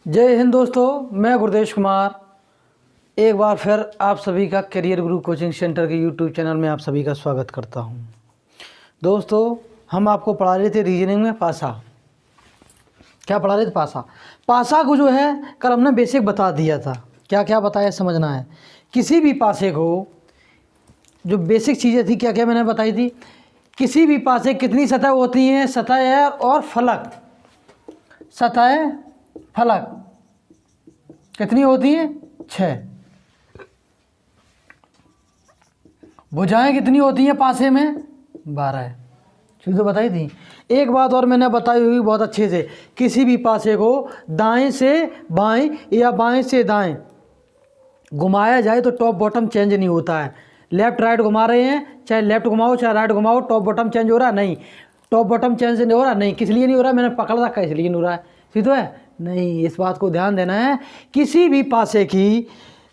जय हिंद दोस्तों, मैं गुरदेश कुमार एक बार फिर आप सभी का करियर गुरु कोचिंग सेंटर के यूट्यूब चैनल में आप सभी का स्वागत करता हूं। दोस्तों, हम आपको पढ़ा रहे थे रीजनिंग में पासा। क्या पढ़ा रहे थे? पासा को जो है कल हमने बेसिक बता दिया था। क्या क्या बताया समझना है। किसी भी पासे को जो बेसिक चीज़ें थी क्या क्या मैंने बताई थी। किसी भी पासे कितनी सतह होती हैं? सतह और फलक। सतह फलक कितनी होती है? 6। भुजाएं कितनी होती हैं पासे में? 12। चीज़ तो बताई थी। एक बात और मैंने बताई हुई बहुत अच्छे से, किसी भी पासे को दाएं से बाएं या बाएं से दाएं घुमाया जाए तो टॉप बॉटम चेंज नहीं होता है। लेफ्ट राइट घुमा रहे हैं, चाहे लेफ्ट घुमाओ चाहे राइट घुमाओ, टॉप बॉटम चेंज हो रहा है? नहीं। टॉप बॉटम चेंज नहीं हो रहा? नहीं। किस लिए नहीं हो रहा? मैंने पकड़ रखा है इसलिए नहीं हो रहा है। ठीक तो है? नहीं, इस बात को ध्यान देना है। किसी भी पासे की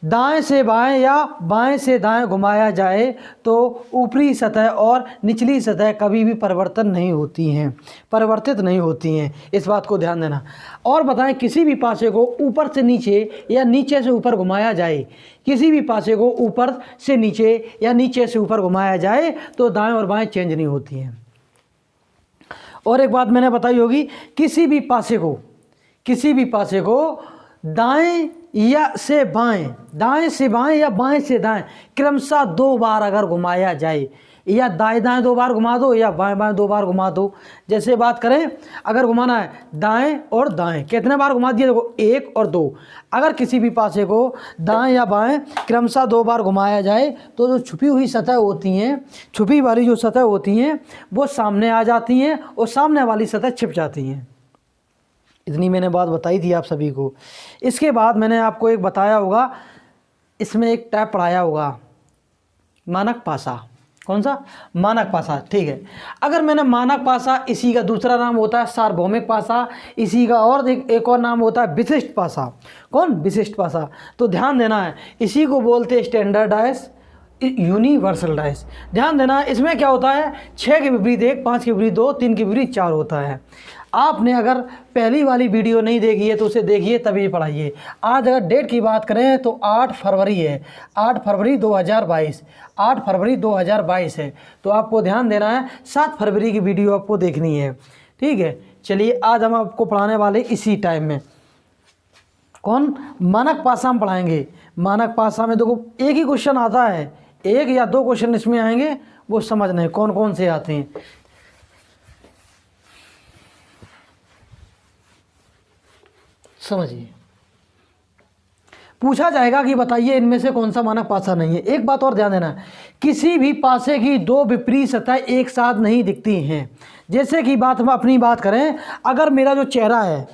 दाएं से बाएं या बाएं से दाएं घुमाया जाए तो ऊपरी सतह और निचली सतह कभी भी परिवर्तन नहीं होती हैं, परिवर्तित नहीं होती हैं। इस बात को ध्यान देना। और बताएं, किसी भी पासे को ऊपर से नीचे या नीचे से ऊपर घुमाया जाए, किसी भी पासे को ऊपर से नीचे या नीचे से ऊपर घुमाया जाए तो दाएं और बाएं चेंज नहीं होती हैं। और एक बात मैंने बताई होगी, किसी भी पासे को दाएं या से बाएं, दाएं से बाएं या बाएं से दाएं क्रमशः 2 बार अगर घुमाया जाए, या दाएं दाएं 2 बार घुमा दो या बाएं बाएं 2 बार घुमा दो। जैसे बात करें, अगर घुमाना है दाएं और दाएं, कितने बार घुमा दिए? देखो 1 और 2। अगर किसी भी पासे को दाएं या बाएं क्रमशः 2 बार घुमाया जाए तो जो छुपी हुई सतह होती हैं, छुपी वाली जो सतह होती हैं वो सामने आ जाती हैं और सामने वाली सतह छिप जाती हैं। इतनी मैंने बात बताई थी आप सभी को। इसके बाद मैंने आपको एक बताया होगा, इसमें एक टाइप पढ़ाया होगा, मानक पासा। कौन सा? मानक पासा। ठीक है। अगर मैंने मानक पासा, इसी का दूसरा नाम होता है सार्वभौमिक पासा, इसी का और एक और नाम होता है विशिष्ट पासा। कौन? विशिष्ट पासा। तो ध्यान देना है, इसी को बोलते हैं स्टैंडर्डाइज, यूनिवर्सल डाइस। ध्यान देना, इसमें क्या होता है? 6 के विपरीत 1, 5 के विपरीत 2, 3 के विपरीत 4 होता है। आपने अगर पहली वाली वीडियो नहीं देखी है तो उसे देखिए तभी पढ़ाइए। आज अगर डेट की बात करें तो 8 फरवरी है, 8 फरवरी 2022, 8 फरवरी 2022 है। तो आपको ध्यान देना है, 7 फरवरी की वीडियो आपको देखनी है। ठीक है। चलिए, आज हम आपको पढ़ाने वाले इसी टाइम में कौन? मानक पासा हम पढ़ाएंगे। मानक पासा में देखो एक ही क्वेश्चन आता है, 1 या 2 क्वेश्चन इसमें आएंगे, वो समझना है कौन कौन से आते हैं। समझिए, पूछा जाएगा कि बताइए इनमें से कौन सा मानक पासा नहीं है। एक बात और ध्यान देना, किसी भी पासे की 2 विपरीत सतह एक साथ नहीं दिखती हैं। जैसे कि हम अपनी बात करें, अगर मेरा जो चेहरा है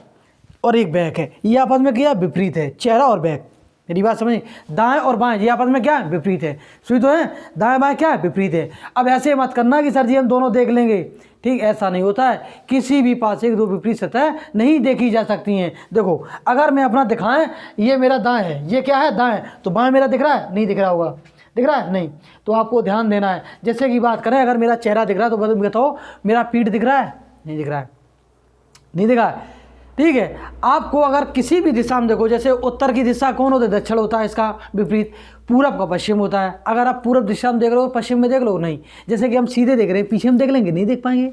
और एक बैक है, ये आपस में क्या विपरीत है? चेहरा और बैक। मेरी बात समझ? दाएं और बाएं ये आपस में क्या है? विपरीत है। सुई तो है, दाएं बाएं क्या है? विपरीत है। अब ऐसे मत करना कि सर जी हम दोनों देख लेंगे। ठीक, ऐसा नहीं होता है। किसी भी पासे की 2 विपरीत सतह नहीं देखी जा सकती हैं। देखो, अगर मैं अपना दिखाएं, ये मेरा दाएं है, ये क्या है? दाएं। तो बाएं मेरा दिख रहा है? नहीं दिख रहा होगा। दिख रहा है? नहीं। तो आपको ध्यान देना है। जैसे कि बात करें, अगर मेरा चेहरा दिख रहा है तो बताओ मेरा पीठ दिख रहा है? नहीं दिख रहा है। नहीं दिख रहा है। ठीक है। आपको अगर किसी भी दिशा में देखो, जैसे उत्तर की दिशा कौन होता है? दक्षिण होता है, इसका विपरीत। पूरब का पश्चिम होता है। अगर आप पूरब दिशा में देख रहे हो, पश्चिम में देख लो, नहीं। जैसे कि हम सीधे देख रहे हैं, पीछे हम देख लेंगे, नहीं देख पाएंगे।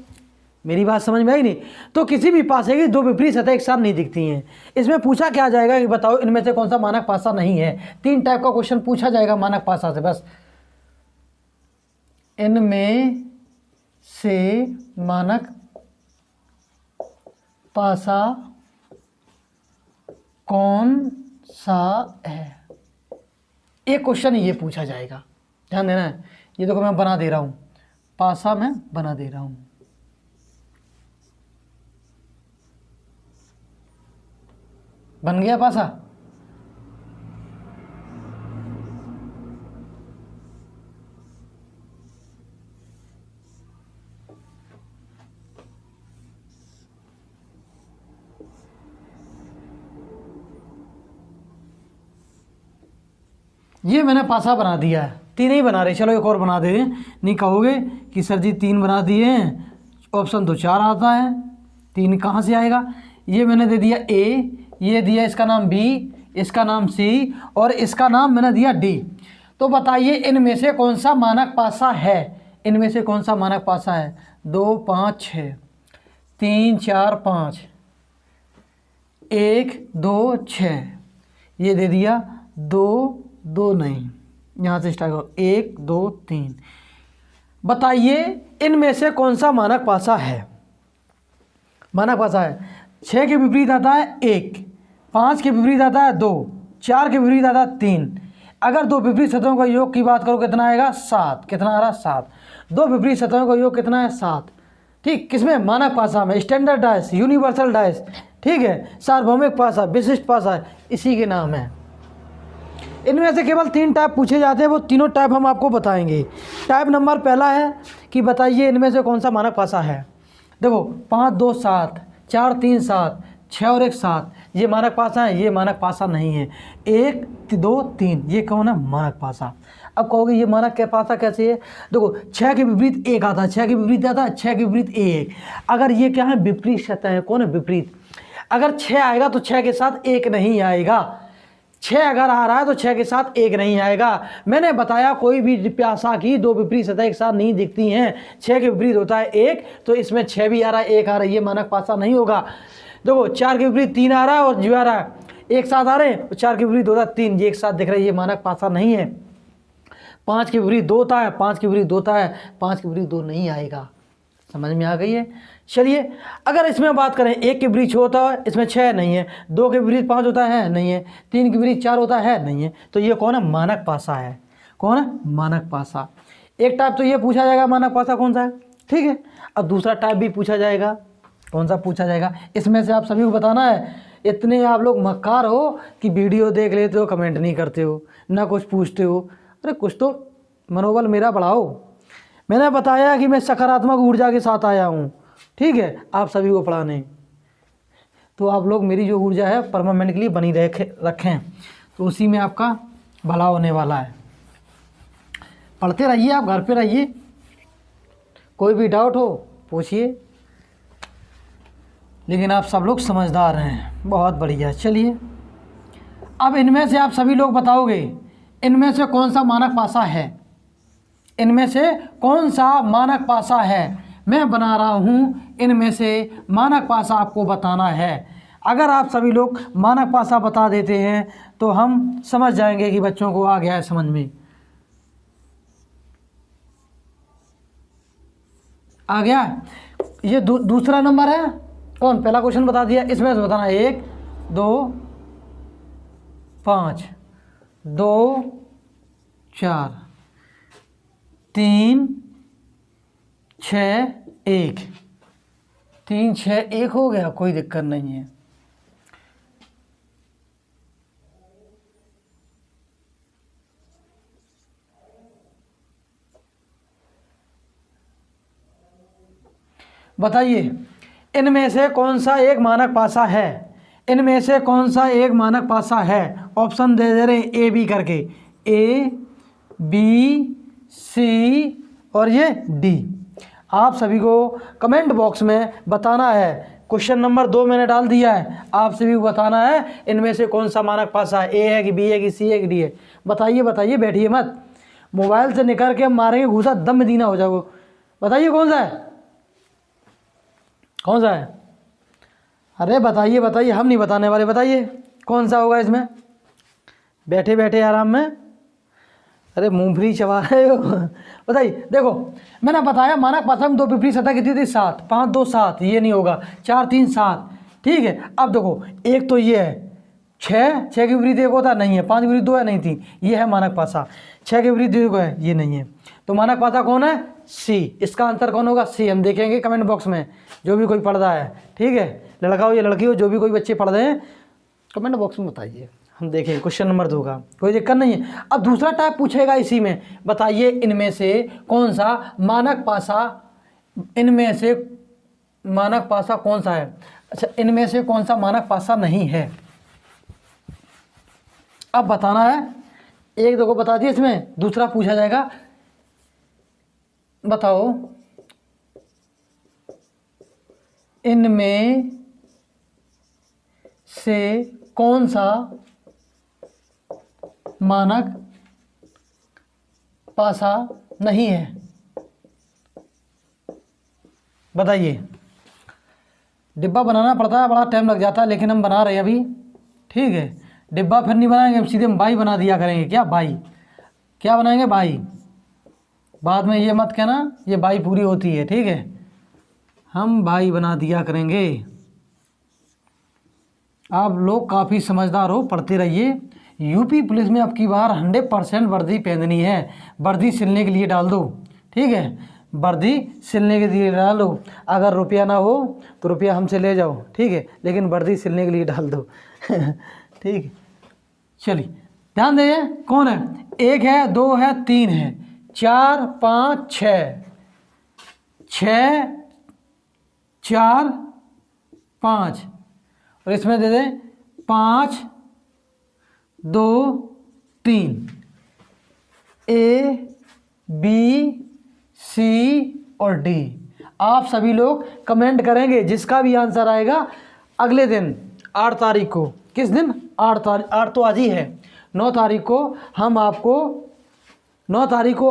मेरी बात समझ में आई नहीं? तो किसी भी पासे की 2 विपरीत सतह एक साथ नहीं दिखती हैं। इसमें पूछा क्या जाएगा कि बताओ इनमें से कौन सा मानक पासा नहीं है। 3 टाइप का क्वेश्चन पूछा जाएगा मानक पासा से, बस। इनमें से मानक पासा कौन सा है? एक क्वेश्चन ये पूछा जाएगा। ध्यान देना है। ये देखो मैं बना दे रहा हूं, पासा मैं बना दे रहा हूं। बन गया पासा? ये मैंने पासा बना दिया है। 3 ही बना रहे, चलो एक और बना दे। नहीं कहोगे कि सर जी 3 बना दिए हैं, ऑप्शन तो 4 आता है, 3 कहाँ से आएगा? ये मैंने दे दिया ए, ये दिया इसका नाम बी, इसका नाम सी और इसका नाम मैंने दिया डी। तो बताइए इनमें से कौन सा मानक पासा है, इनमें से कौन सा मानक पासा है। 2 5 6 3 4 5 1 2 6 ये दे दिया 2 2 नहीं, यहाँ से स्टार्ट करो 1 2 3। बताइए इनमें से कौन सा मानक पासा है। मानक पासा है 6 के विपरीत आता है 1, 5 के विपरीत आता है 2, 4 के विपरीत आता है 3। अगर दो विपरीत सतहों का योग की बात करो कितना आएगा 7। कितना आ रहा 7। दो विपरीत सतहों का योग कितना है 7। ठीक, किसमें मानक पासा में, स्टैंडर्ड डायस, यूनिवर्सल डायस, ठीक है, सार्वभौमिक पासा, विशिष्ट पासा, इसी के नाम है। इनमें से केवल 3 टाइप पूछे जाते हैं, वो तीनों टाइप हम आपको बताएंगे। टाइप नंबर पहला है कि बताइए इनमें से कौन सा मानक पासा है। देखो 5 2 7, 4 3 7, 6 और 1 7, ये मानक पासा है, ये मानक पासा नहीं है। 1 2 3 ये कौन है, मानक पासा। अब कहोगे ये मानक क्या पासा कैसे है। देखो 6 के विपरीत 1 आता है, 6 के विपरीत आता है 6 के विपरीत 1। अगर ये क्या है, विपरीत सतह है, कौन है, विपरीत। अगर 6 आएगा तो 6 के साथ 1 नहीं आएगा। 6 अगर आ रहा है तो 6 के साथ 1 नहीं आएगा। मैंने बताया कोई भी पासा की दो विपरीत सतह एक साथ नहीं दिखती हैं। 6 के विपरीत होता है 1, तो इसमें 6 भी आ रहा है 1 आ रहा है, ये मानक पासा नहीं होगा। देखो 4 के विपरीत 3 आ रहा है और जो आ रहा है एक साथ आ रहे हैं, 4 के विपरीत होता है 3, ये एक साथ दिख रहा है, ये मानक पासा नहीं है। 5 के विपरीत 2 होता है, 5 के विपरीत 2 होता है, 5 के विपरीत 2 नहीं आएगा। समझ में आ गई है। चलिए अगर इसमें बात करें 1 के विपरीत 6 होता है, इसमें 6 नहीं है। 2 के विपरीत 5 होता है, नहीं है। 3 के विपरीत 4 होता है, नहीं है। तो ये कौन है, मानक पासा है। कौन है, मानक पासा। एक टाइप तो ये पूछा जाएगा मानक पासा कौन सा है, ठीक है। अब दूसरा टाइप भी पूछा जाएगा, कौन सा पूछा जाएगा, इसमें से आप सभी को बताना है। इतने आप लोग मक्कार हो कि वीडियो देख लेते हो, कमेंट नहीं करते हो, ना कुछ पूछते हो। अरे कुछ तो मनोबल मेरा बढ़ाओ। मैंने बताया कि मैं सकारात्मक ऊर्जा के साथ आया हूँ, ठीक है, आप सभी को पढ़ाने। तो आप लोग मेरी जो ऊर्जा है परमानेंट के लिए बनी रखें, तो उसी में आपका भला होने वाला है। पढ़ते रहिए, आप घर पे रहिए, कोई भी डाउट हो पूछिए, लेकिन आप सब लोग समझदार हैं, बहुत बढ़िया। चलिए अब इनमें से आप सभी लोग बताओगे इनमें से कौन सा मानक पासा है। इनमें से कौन सा मानक पासा है, मैं बना रहा हूँ। इनमें से मानक पासा आपको बताना है। अगर आप सभी लोग मानक पासा बता देते हैं तो हम समझ जाएंगे कि बच्चों को आ गया है समझ में। आ गया। ये दूसरा नंबर है। कौन, पहला क्वेश्चन बता दिया, इसमें से बताना 1 2 5 2 4 3 6 1, 3 6 1 हो गया, कोई दिक्कत नहीं है। बताइए इनमें से कौन सा एक मानक पासा है। इनमें से कौन सा एक मानक पासा है। ऑप्शन दे रहे हैं ए बी करके, ए बी सी और ये डी। आप सभी को कमेंट बॉक्स में बताना है। क्वेश्चन नंबर 2 मैंने डाल दिया है, आप सभी को बताना है इनमें से कौन सा मानक पासा है। ए है कि बी है कि सी है कि डी है। बताइए बताइए, बैठिए मत, मोबाइल से निकल के मारेंगे घूसा, दम मदीना हो जाओगे। बताइए कौन सा है, कौन सा है। अरे बताइए बताइए, हम नहीं बताने वाले, बताइए कौन सा होगा इसमें। बैठे बैठे आराम में, अरे मूंगफली चबा रहे हो। बताइए, देखो मैंने बताया मानक पासा में दो विपरीत सतह कितनी थी 7, 5 2 7, ये नहीं होगा। 4 3 7, ठीक है। अब देखो एक तो ये है 6 के विपरीत 1 होता नहीं है, 5 के विपरीत 2 है, नहीं 3, ये है मानक पासा। 6 के विपरीत 2 है, ये नहीं है। तो मानक पासा कौन है, सी। इसका आंसर कौन होगा, सी। हम देखेंगे कमेंट बॉक्स में, जो भी कोई पढ़ रहा है, ठीक है, लड़का हो या लड़की हो, जो भी कोई बच्चे पढ़ रहे हैं कमेंट बॉक्स में बताइए, हम देखेंगे क्वेश्चन नंबर 2 का, कोई दिक्कत नहीं है। अब दूसरा टाइप पूछेगा इसी में, बताइए इनमें से कौन सा मानक पासा, इनमें से मानक पासा कौन सा है। अच्छा, इनमें से कौन सा मानक पासा नहीं है, अब बताना है। एक दो को बता दिए, इसमें दूसरा पूछा जाएगा। बताओ इनमें से कौन सा मानक पासा नहीं है? बताइए। डिब्बा बनाना पड़ता है, बड़ा टाइम लग जाता है, लेकिन हम बना रहे हैं अभी। ठीक है, डिब्बा फिर नहीं बनाएंगे, हम सीधे हम बाई बना दिया करेंगे। क्या बाई? क्या बनाएंगे? बाई। बाद में ये मत कहना ये बाई पूरी होती है। ठीक है, हम बाई बना दिया करेंगे। आप लोग काफ़ी समझदार हो, पढ़ते रहिए। यूपी पुलिस में अब की बार 100% वर्दी पहननी है। वर्दी सिलने के लिए डाल दो। ठीक है, वर्दी सिलने के लिए डाल दो। अगर रुपया ना हो तो रुपया हमसे ले जाओ। ठीक है, लेकिन वर्दी सिलने के लिए डाल दो। ठीक है, चलिए ध्यान दीजिए। कौन है? 1 है, 2 है, 3 है, 4 5 6, 6 4 5, और इसमें दे दें 5 2 3। A B C और D। आप सभी लोग कमेंट करेंगे, जिसका भी आंसर आएगा अगले दिन 8 तारीख को। किस दिन? 8 तारीख। 8 तो आज ही है। 9 तारीख को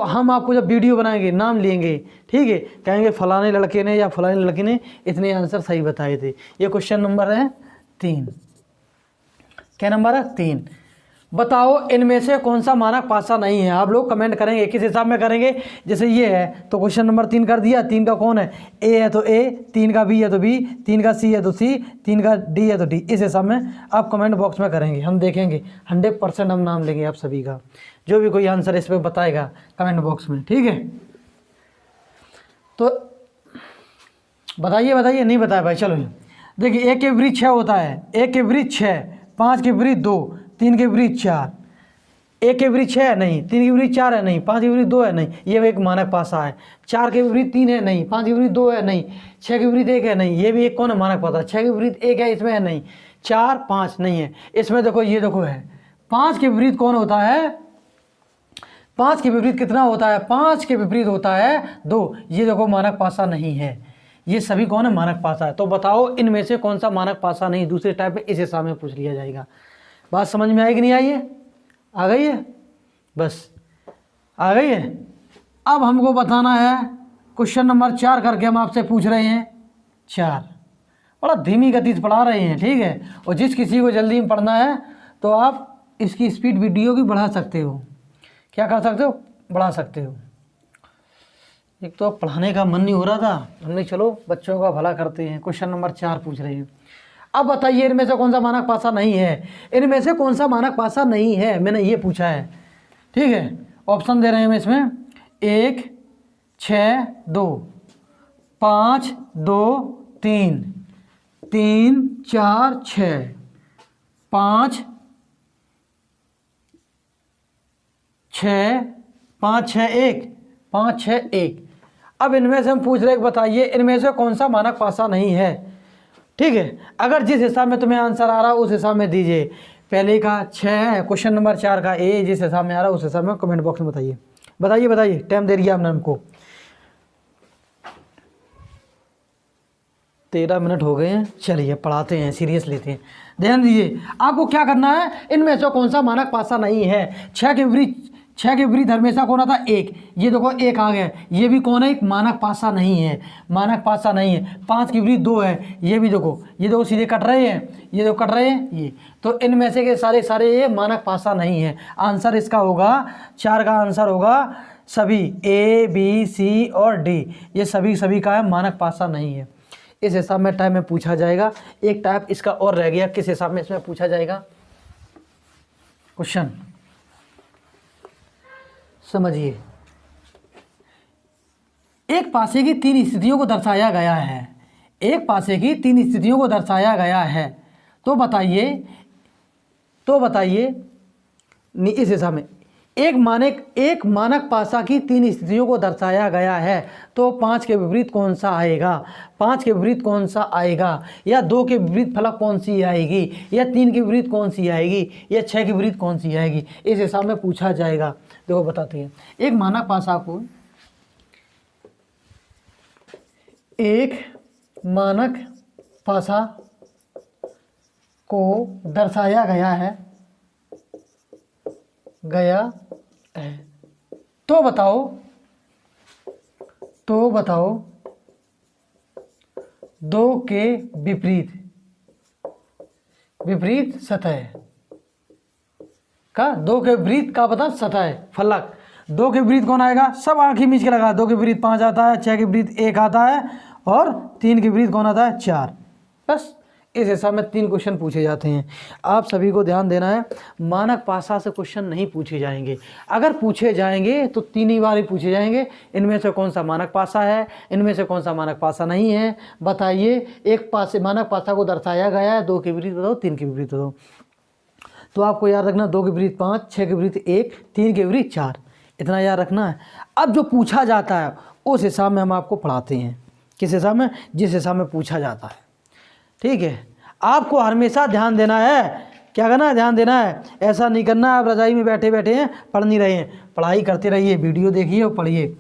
हम आपको जब वीडियो बनाएंगे नाम लेंगे। ठीक है, कहेंगे फलाने लड़के ने या फलाने लड़के ने इतने आंसर सही बताए थे। ये क्वेश्चन नंबर है 3। क्या नंबर है? 3। बताओ इनमें से कौन सा मानक पासा नहीं है? आप लोग कमेंट करेंगे, किस हिसाब में करेंगे? जैसे ये है तो क्वेश्चन नंबर 3 कर दिया। 3 का कौन है? ए है तो ए, 3 का बी है तो बी, 3 का सी है तो सी, 3 का डी है तो डी। इस हिसाब में आप कमेंट बॉक्स में करेंगे, हम देखेंगे। 100% हम नाम लेंगे आप सभी का, जो भी कोई आंसर इस पर बताएगा कमेंट बॉक्स में। ठीक है, तो बताइए। नहीं बताया भाई? चलो देखिए, 1 के विपरीत 6 होता है। 1 के विपरीत 6, 5 के विपरीत 2, 3 के विपरीत 4। 1 के विपरीत 6 है नहीं, 3 के विपरीत 4 है नहीं, 5 के विपरीत 2 है नहीं, ये एक मानक पासा है। 4 के विपरीत 3 है नहीं, 5 के विपरीत 2 है नहीं, 6 के विपरीत 1 है नहीं, ये भी एक कौन है? मानक पासा। 6 के विपरीत 1 है, इसमें है नहीं। 4 5 नहीं है इसमें। देखो ये देखो है। 5 के विपरीत कौन होता है? 5 के विपरीत कितना होता है? 5 के विपरीत होता है 2। ये देखो मानक पासा नहीं है। ये सभी कौन है? मानक पासा है। तो बताओ इनमें से कौन सा मानक पासा नहीं? दूसरे टाइप में इस हिसाब में पूछ लिया जाएगा। बात समझ में आई कि नहीं आई है? आ गई है? बस आ गई है। अब हमको बताना है क्वेश्चन नंबर 4 करके हम आपसे पूछ रहे हैं। 4 बड़ा धीमी गति से पढ़ा रहे हैं। ठीक है, और जिस किसी को जल्दी में पढ़ना है तो आप इसकी स्पीड वीडियो की बढ़ा सकते हो। क्या कर सकते हो? बढ़ा सकते हो। एक तो पढ़ाने का मन नहीं हो रहा था, हमने चलो बच्चों का भला करते हैं। क्वेश्चन नंबर 4 पूछ रहे हैं। अब बताइए इनमें से कौन सा मानक पासा नहीं है? इनमें से कौन सा मानक पासा नहीं है, मैंने ये पूछा है। ठीक है, ऑप्शन दे रहे हैं इसमें 1 6 2, 5 2 3, 3 4 6, 5 6 5 6 1, 5 6 1। अब इनमें से हम पूछ रहे हैं, बताइए इनमें से कौन सा मानक पासा नहीं है? ठीक है, अगर जिस हिसाब में तुम्हें आंसर आ रहा है उस हिसाब में दीजिए। पहले का 6 है, क्वेश्चन नंबर 4 का ए, जिस हिसाब में आ रहा है उस हिसाब में कमेंट बॉक्स में बताइए। टाइम दे दिया आपने हमको। 13 मिनट हो गए हैं। चलिए पढ़ाते हैं, सीरियस लेते हैं। ध्यान दीजिए, आपको क्या करना है? इनमें से कौन सा मानक पासा नहीं है? 6 के विपरीत हमेशा कौन आता? 1। ये देखो 1 आ गया, ये भी कौन है? एक मानक पासा नहीं है। मानक पासा नहीं है। 5 के विपरीत 2 है, ये भी देखो सीधे कट रहे हैं, ये देखो कट रहे हैं ये। तो इनमें से के सारे ये मानक पासा नहीं है। आंसर इसका होगा 4 का आंसर होगा सभी A B C और D। ये सभी का है, मानक पासा नहीं है। इस हिसाब में टाइप में पूछा जाएगा। एक टाइप इसका और रह गया, किस हिसाब में इसमें पूछा जाएगा क्वेश्चन? समझिए, एक पासे की 3 स्थितियों को दर्शाया गया है। एक पासे की 3 स्थितियों को दर्शाया गया है। तो बताइए इस हिसाब में एक मानक पासा की 3 स्थितियों को दर्शाया गया है। तो 5 के विपरीत कौन सा आएगा? 5 के विपरीत कौन सा आएगा? या 2 के विपरीत फलक कौन सी आएगी? या 3 के विपरीत कौन सी आएगी? या 6 के विपरीत कौन सी आएगी? इस हिसाब में पूछा जाएगा। देखो बताते हैं। एक मानक पासा को दर्शाया गया है तो बताओ दो के विपरीत सतह का, दो के विपरीत का पता सतह फलक। दो के विपरीत कौन आएगा, सब आंखें मीच के लगा। दो के विपरीत 5 आता है, 6 के विपरीत 1 आता है और 3 के विपरीत कौन आता है, 4। बस इस हिसाब में 3 क्वेश्चन पूछे जाते हैं। आप सभी को ध्यान देना है, मानक पासा से क्वेश्चन नहीं पूछे जाएंगे। अगर पूछे जाएंगे तो 3 ही बार ही पूछे जाएंगे। इनमें से कौन सा मानक पासा है, इनमें से कौन सा मानक पासा नहीं है, बताइए। एक पासे मानक पासा को दर्शाया गया है, 2 के विपरीत बताओ, 3 के विपरीत बताओ। तो आपको याद रखना 2 के विपरीत 5, 6 के विपरीत 1, 3 के विपरीत 4, इतना याद रखना है। अब जो पूछा जाता है उस हिसाब में हम आपको पढ़ाते हैं। किस हिसाब में, जिस हिसाब में पूछा जाता है, ठीक है। आपको हमेशा ध्यान देना है, क्या करना है, ध्यान देना है। ऐसा नहीं करना है आप रजाई में बैठे बैठे हैं पढ़ नहीं रहे हैं, पढ़ाई करते रहिए, वीडियो देखिए और पढ़िए।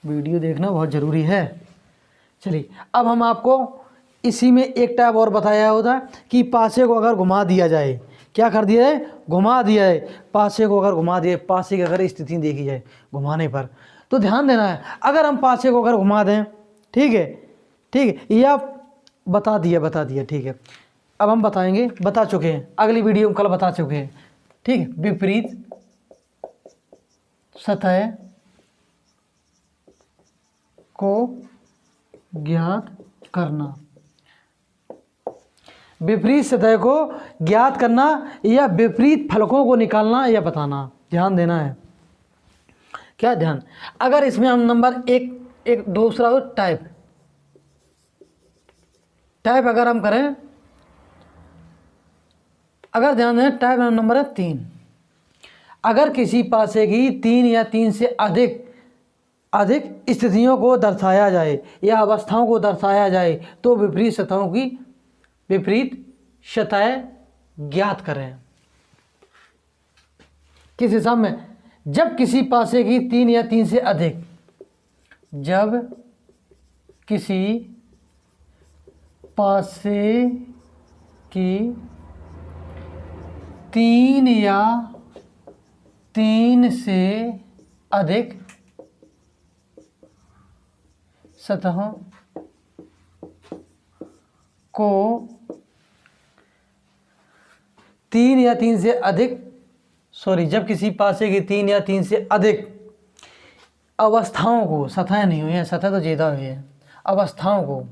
वीडियो देखना बहुत ज़रूरी है। चलिए अब हम आपको इसी में एक टाइप और बताया होता कि पासे को अगर घुमा दिया जाए, क्या कर दिया है, घुमा दिया है। पासे को अगर घुमा दिए, पासे की अगर स्थिति देखी जाए घुमाने पर, तो ध्यान देना है। अगर हम पासे को अगर घुमा दें, ठीक है, या बता दिया, ठीक है। अब हम बताएंगे, बता चुके हैं, अगली वीडियो में कल बता चुके हैं, ठीक है। विपरीत सतह को ज्ञात करना, विपरीत सतह को ज्ञात करना या विपरीत फलकों को निकालना या बताना, ध्यान देना है। क्या ध्यान, अगर इसमें हम नंबर एक दूसरा हो टाइप अगर हम करें, अगर ध्यान दें, टाइप नंबर है 3। अगर किसी पासे की 3 या 3 से अधिक स्थितियों को दर्शाया जाए या अवस्थाओं को दर्शाया जाए तो विपरीत सतहों की विपरीत सतह ज्ञात करें। किस हिसाब में, जब किसी पासे की 3 या 3 से अधिक, जब किसी पासे की 3 या 3 से अधिक सतहों को 3 या 3 से अधिक, जब किसी पासे की 3 या 3 से अधिक अवस्थाओं को, सतह नहीं हुई है, सतह तो ज़्यादा हुई है, अवस्थाओं को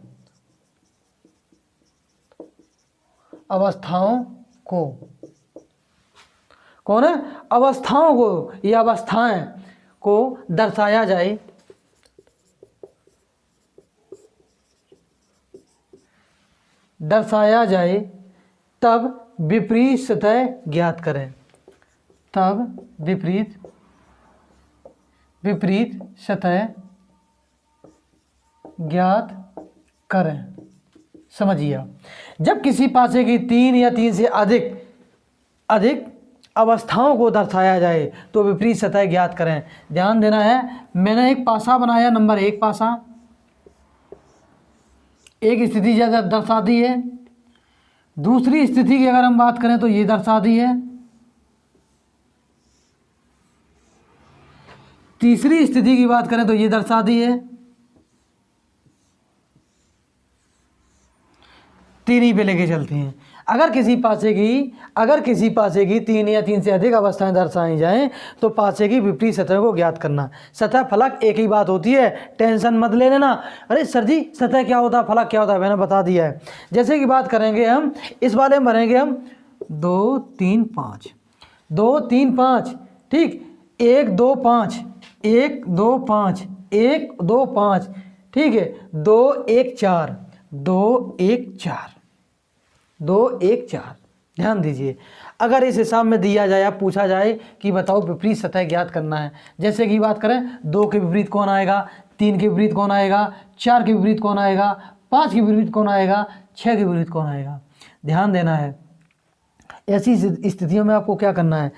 कौन है, अवस्थाओं को या अवस्थाएं को दर्शाया जाए तब विपरीत सतह ज्ञात करें, तब विपरीत सतह ज्ञात करें। समझिए, जब किसी पासे की 3 या 3 से अधिक अवस्थाओं को दर्शाया जाए तो विपरीत सतह ज्ञात करें। ध्यान देना है, मैंने एक पासा बनाया, नंबर 1 पासा, एक स्थिति ज़्यादा दर्शा दी है। दूसरी स्थिति की अगर हम बात करें तो ये दर्शा दी है। तीसरी स्थिति की बात करें तो ये दर्शा दी है। 3 ही पे लेके चलते हैं। अगर किसी पासे की 3 या 3 से अधिक अवस्थाएं दर्शाई जाएं तो पासे की विपरीत सतह को ज्ञात करना। सतह फलक एक ही बात होती है, टेंशन मत ले लेना। अरे सर जी सतह क्या होता है, फलक क्या होता है, मैंने बता दिया है। जैसे कि बात करेंगे हम, इस वाले में भरेंगे हम 2 3 5, 2 3 5, ठीक, 1 2 5, 1 2 5, 1 2 5, ठीक है, 2 1 4, 2 1 4, 2 1 4। ध्यान दीजिए, अगर इस हिसाब में दिया जाए, आप पूछा जाए कि बताओ विपरीत सतह ज्ञात करना है, जैसे कि बात करें 2 के विपरीत कौन आएगा, 3 के विपरीत कौन आएगा, 4 के विपरीत कौन आएगा, 5 के विपरीत कौन आएगा, 6 के विपरीत कौन आएगा। ध्यान देना है, ऐसी स्थितियों में आपको क्या करना है,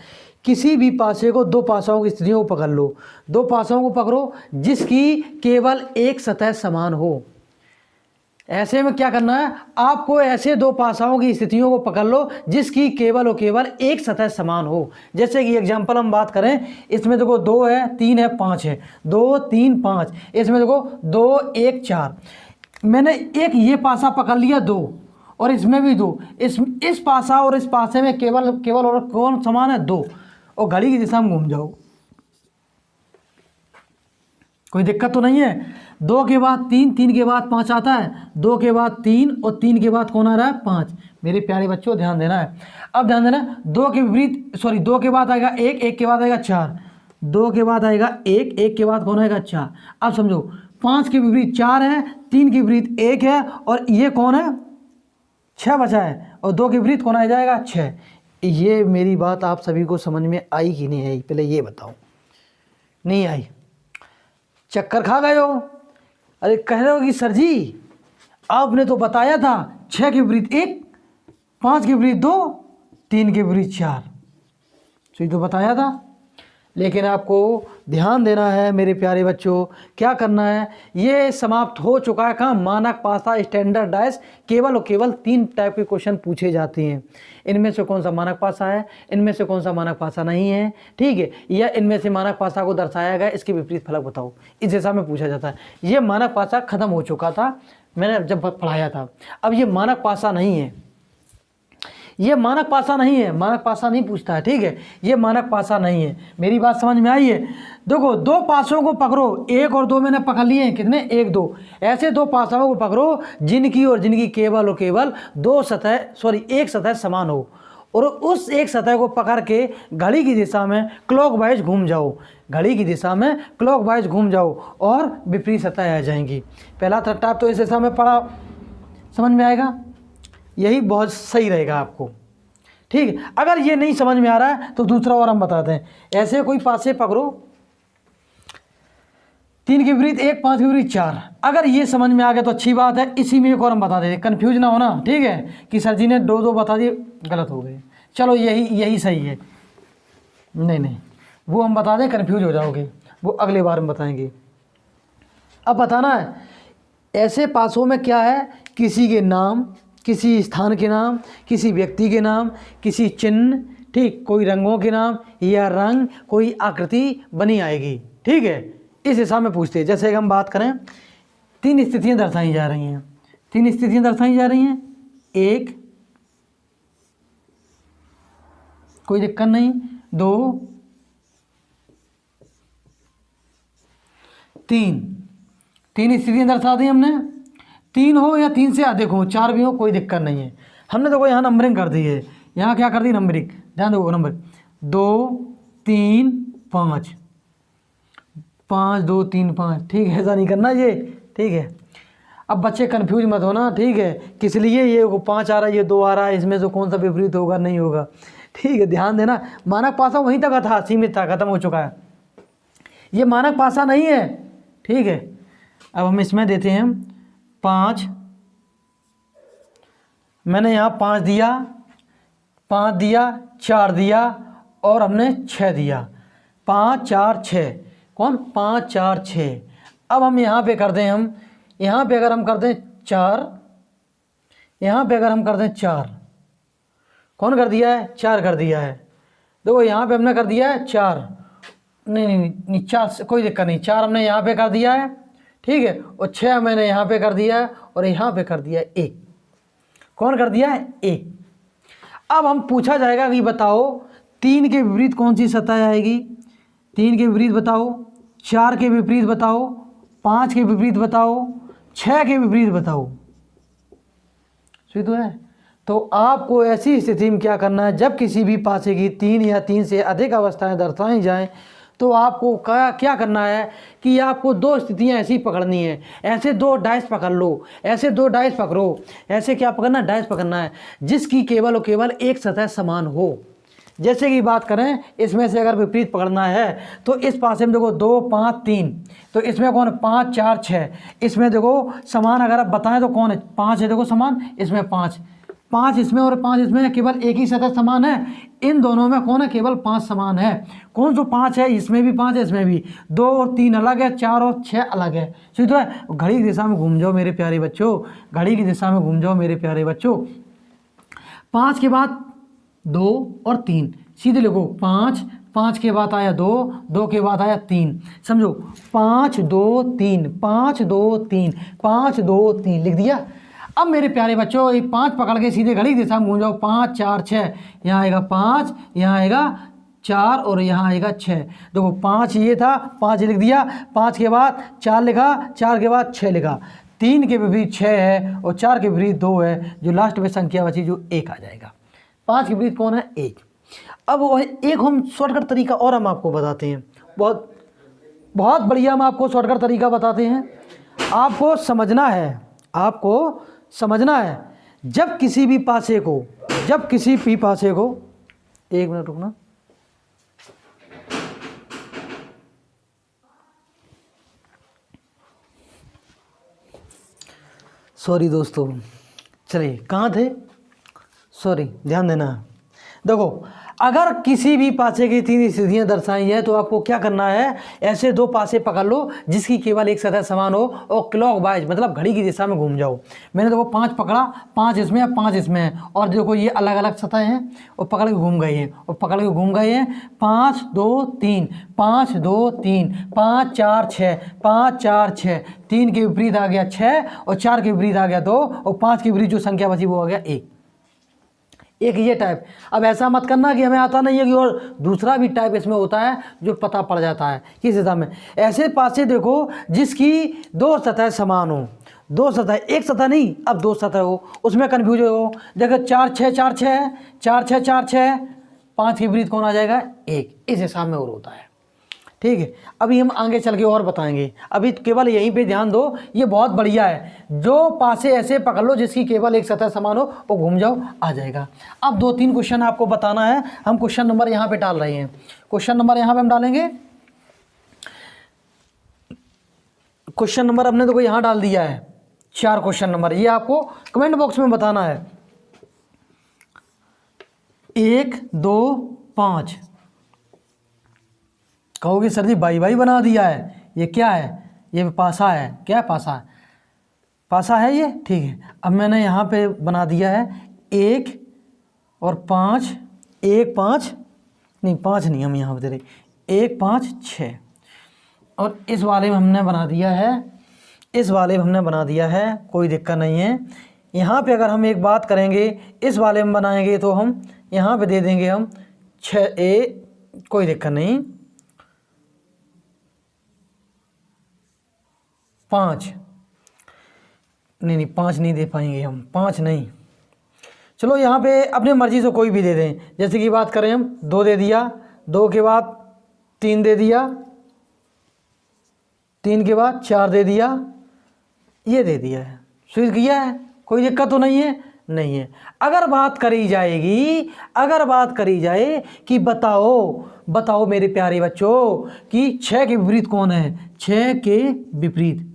किसी भी पासे को, 2 पासाओं की स्थितियों को पकड़ लो, 2 पासाओं को पकड़ो जिसकी केवल एक सतह समान हो। ऐसे में क्या करना है, आपको ऐसे दो पासाओं की स्थितियों को पकड़ लो जिसकी केवल और केवल एक सतह समान हो। जैसे कि एग्जांपल हम बात करें, इसमें देखो 2 है, 3 है, 5 है, 2 3 5, इसमें देखो 2 1 4। मैंने एक ये पासा पकड़ लिया 2, और इसमें भी 2, इस पासा और इस पासे में केवल और कौन समान है, 2, और घड़ी की दिशा में घूम जाओ, कोई दिक्कत तो नहीं है। 2 के बाद 3, 3 के बाद 5 आता है, 2 के बाद 3 और 3 के बाद कौन आ रहा है, 5। मेरे प्यारे बच्चों ध्यान देना है। अब ध्यान देना, 2 के विपरीत 2 के बाद आएगा 1, 1 के बाद आएगा 4, 2 के बाद आएगा 1, 1 के बाद कौन आएगा 4। अब समझो 5 के विपरीत 4 है, 3 के विपरीत 1 है, और ये कौन है, 6 बचा है, और 2 के विपरीत कौन आ जाएगा, 6। ये मेरी बात आप सभी को समझ में आई कि नहीं आई, पहले ये बताओ। नहीं आई, चक्कर खा गए हो। अरे कह रहे हो कि सर जी आपने तो बताया था 6 के विपरीत 1, 5 के विपरीत 2, 3 के विपरीत 4, सही तो बताया था। लेकिन आपको ध्यान देना है मेरे प्यारे बच्चों, क्या करना है, ये समाप्त हो चुका है काम मानक पासा स्टैंडर्डाइज। केवल और केवल 3 टाइप के क्वेश्चन पूछे जाते हैं। इनमें से कौन सा मानक पासा है, इनमें से कौन सा मानक पासा नहीं है, ठीक है, या इनमें से मानक पासा को दर्शाया गया, इसके विपरीत फलक बताओ, इस दिशा में पूछा जाता है। ये मानक पासा खत्म हो चुका था, मैंने जब पढ़ाया था। अब ये मानक पासा नहीं है, ये मानक पासा नहीं है, मानक पासा नहीं पूछता है, ठीक है, ये मानक पासा नहीं है। मेरी बात समझ में आई है। देखो 2 पासों को पकड़ो, 1 और 2 मैंने पकड़ लिए हैं, कितने, 1 2, ऐसे 2 पासों को पकड़ो जिनकी केवल और केवल एक सतह समान हो, और उस एक सतह को पकड़ के घड़ी की दिशा में क्लॉकवाइज घूम जाओ, घड़ी की दिशा में क्लॉकवाइज घूम जाओ, और विपरीत सतह आ जाएंगी। पहला टाइप तो इस दिशा में पढ़ा, समझ में आएगा, यही बहुत सही रहेगा आपको, ठीक है। अगर ये नहीं समझ में आ रहा है तो दूसरा और हम बताते हैं। ऐसे कोई पासे पकड़ो, 3 के विपरीत 1, 5 के विपरीत 4, अगर ये समझ में आ गया तो अच्छी बात है। इसी में एक और हम बता देते, कन्फ्यूज ना होना, ठीक है, कि सर जी ने 2 2 बता दिए, गलत हो गए, चलो यही सही है, नहीं वो हम बता दें, कन्फ्यूज हो जाओगे, वो अगले बार में बताएंगे। अब बताना है ऐसे पासों में क्या है, किसी के नाम, किसी स्थान के नाम, किसी व्यक्ति के नाम, किसी चिन्ह, ठीक, कोई रंगों के नाम या रंग, कोई आकृति बनी आएगी, ठीक है, इस हिसाब में पूछते हैं। जैसे कि हम बात करें, 3 स्थितियां दर्शाई जा रही हैं, 3 स्थितियां दर्शाई जा रही हैं, 1, कोई दिक्कत नहीं, 2 3, 3 स्थितियां दर्शा दी हमने। 3 हो या 3 से अधिक हो, 4 भी हो, कोई दिक्कत नहीं है। हमने देखो यहाँ नंबरिंग कर दी है, यहाँ क्या कर दी, नंबरिंग, ध्यान दो, नंबर 2 3 5, 5 2 3 5, ठीक है, ऐसा नहीं करना ये, ठीक है। अब बच्चे कंफ्यूज मत होना, ठीक है, किस लिए ये 5 आ रहा है, ये 2 आ रहा है, इसमें से कौन सा विपरीत होगा, नहीं होगा, ठीक है, ध्यान देना। मानक पासा वहीं तक था, सीमित था, खत्म हो चुका है, ये मानक पासा नहीं है, ठीक है। अब हम इसमें देते हैं 5, मैंने यहाँ 5 दिया, 5 दिया, 4 दिया, और हमने 6 दिया, 5 4 6, कौन, 5 4 6। अब हम यहाँ पे कर दें, हम यहाँ पे अगर हम कर दें 4, यहाँ पे अगर हम कर दें 4, कौन कर दिया है, 4 कर दिया है। देखो यहाँ पे हमने कर दिया है 4, नहीं 4, कोई दिक्कत नहीं, 4 हमने यहाँ पे कर दिया है, ठीक है, और 6 मैंने यहाँ पे कर दिया है, और यहाँ पे कर दिया है 1, कौन कर दिया है, 1। अब हम पूछा जाएगा कि बताओ 3 के विपरीत कौन सी सतह आएगी, 3 के विपरीत बताओ, 4 के विपरीत बताओ, 5 के विपरीत बताओ, 6 के विपरीत बताओ, सही तो है। तो आपको ऐसी स्थिति में क्या करना है, जब किसी भी पासे की 3 या 3 से अधिक अवस्थाएं दर्शाई जाएं, तो आपको क्या करना है कि आपको 2 स्थितियां ऐसी पकड़नी है। ऐसे 2 डाइस पकड़ लो, ऐसे 2 डाइस पकड़ो, ऐसे क्या पकड़ना है, डाइस पकड़ना है जिसकी केवल और केवल एक सतह समान हो। जैसे कि बात करें, इसमें से अगर विपरीत पकड़ना है तो इस पासे में देखो 2 5 3, तो इसमें कौन है, 5 4 6, इसमें देखो समान अगर आप बताएं तो कौन है, 5 है, देखो समान, इसमें 5, 5 इसमें और 5 इसमें, केवल एक ही सतह समान है। इन दोनों में कौन है, केवल 5 समान है। कौन जो 5 है, इसमें भी 5 है, इसमें भी। 2 और 3 अलग है, 4 और 6 अलग है। ठीक है, घड़ी की दिशा में घूम जाओ मेरे प्यारे बच्चों, घड़ी की दिशा में घूम जाओ मेरे प्यारे बच्चों। 5 के बाद 2 और 3, सीधे लिखो 5, 5 के बाद आया 2, 2 के बाद आया 3, समझो 5 2 3, 5 2 3, 5 2 3 लिख दिया। अब मेरे प्यारे बच्चों ये 5 पकड़ के सीधे घड़ी की दिशा में घूम जाओ। 5 4 6, यहाँ आएगा 5, यहाँ आएगा 4 और यहाँ आएगा 6। देखो 5 ये था, 5 लिख दिया। 5 के बाद 4 लिखा, 4 के बाद 6 लिखा। 3 के विपरीत 6 है और 4 के विपरीत 2 है, जो लास्ट में संख्या बची जो 1 आ जाएगा। 5 के विपरीत कौन है, 1। अब वो एक हम शॉर्टकट तरीका और हम आपको बताते हैं, बहुत बहुत बढ़िया हम आपको शॉर्टकट तरीका बताते हैं। आपको समझना है, आपको समझना है, जब किसी भी पासे को, जब किसी भी पासे को, 1 मिनट रुकना, सॉरी दोस्तों, चलिए कहाँ थे, सॉरी ध्यान देना। देखो अगर किसी भी पासे की 3 स्थितियाँ दर्शाई हैं तो आपको क्या करना है, ऐसे 2 पासे पकड़ लो जिसकी केवल एक सतह समान हो और क्लॉकवाइज मतलब घड़ी की दिशा में घूम जाओ। मैंने देखो 5 पकड़ा, 5 इसमें है, 5 इसमें है, और देखो ये अलग अलग सतह हैं और पकड़ के घूम गए हैं, और पकड़ के घूम गए हैं। 5 2 3, 5 2 3, 5 4 6, 5 4 6, 3 के विपरीत आ गया 6 और 4 के विपरीत आ गया 2 और 5 के विपरीत जो संख्या बची वो आ गया 1। एक ये टाइप। अब ऐसा मत करना कि हमें आता नहीं है कि और दूसरा भी टाइप इसमें होता है जो पता पड़ जाता है किस दिशा में। ऐसे पासे देखो जिसकी 2 सतह समान हो, 2 सतह, एक सतह नहीं, अब 2 सतह हो, उसमें कन्फ्यूज हो। देखो 4 6 4 6 है, 4 6 4 6, 5 के विपरीत कौन आ जाएगा, 1। इस हिसाब में और होता है। ठीक है, अभी हम आगे चल के और बताएंगे, अभी केवल यहीं पे ध्यान दो, ये बहुत बढ़िया है। जो पासे ऐसे पकड़ लो जिसकी केवल एक सतह समान हो वो घूम जाओ, आ जाएगा। अब 2-3 क्वेश्चन आपको बताना है, हम क्वेश्चन नंबर यहाँ पे डाल रहे हैं। क्वेश्चन नंबर यहाँ पे हम डालेंगे, क्वेश्चन नंबर हमने तो यहाँ डाल दिया है 4 क्वेश्चन नंबर, ये आपको कमेंट बॉक्स में बताना है। 1 2 5, कहोगे सर जी बाई बाई बना दिया है, ये क्या है, ये पासा है, क्या है पासा, पासा है ये, ठीक है। अब मैंने यहाँ पे बना दिया है 1 और 5, 1 5 नहीं, 5 नहीं, हम यहाँ पे दे रहे 1 5 6, और इस वाले में हमने बना दिया है, इस वाले में हमने बना दिया है, कोई दिक्कत नहीं है। यहाँ पे अगर हम एक बात करेंगे, इस वाले में बनाएंगे तो हम यहाँ पे दे देंगे हम 6 कोई दिक्कत नहीं, 5 नहीं, 5 नहीं दे पाएंगे हम, 5 नहीं। चलो यहाँ पे अपने मर्जी से कोई भी दे दें, जैसे कि बात करें हम 2 दे दिया, 2 के बाद 3 दे दिया, 3 के बाद 4 दे दिया, ये दे दिया है, स्विच किया है, कोई दिक्कत तो नहीं है, नहीं है। अगर बात करी जाएगी, अगर बात करी जाए कि बताओ मेरे प्यारे बच्चों कि 6 के विपरीत कौन है, 6 के विपरीत,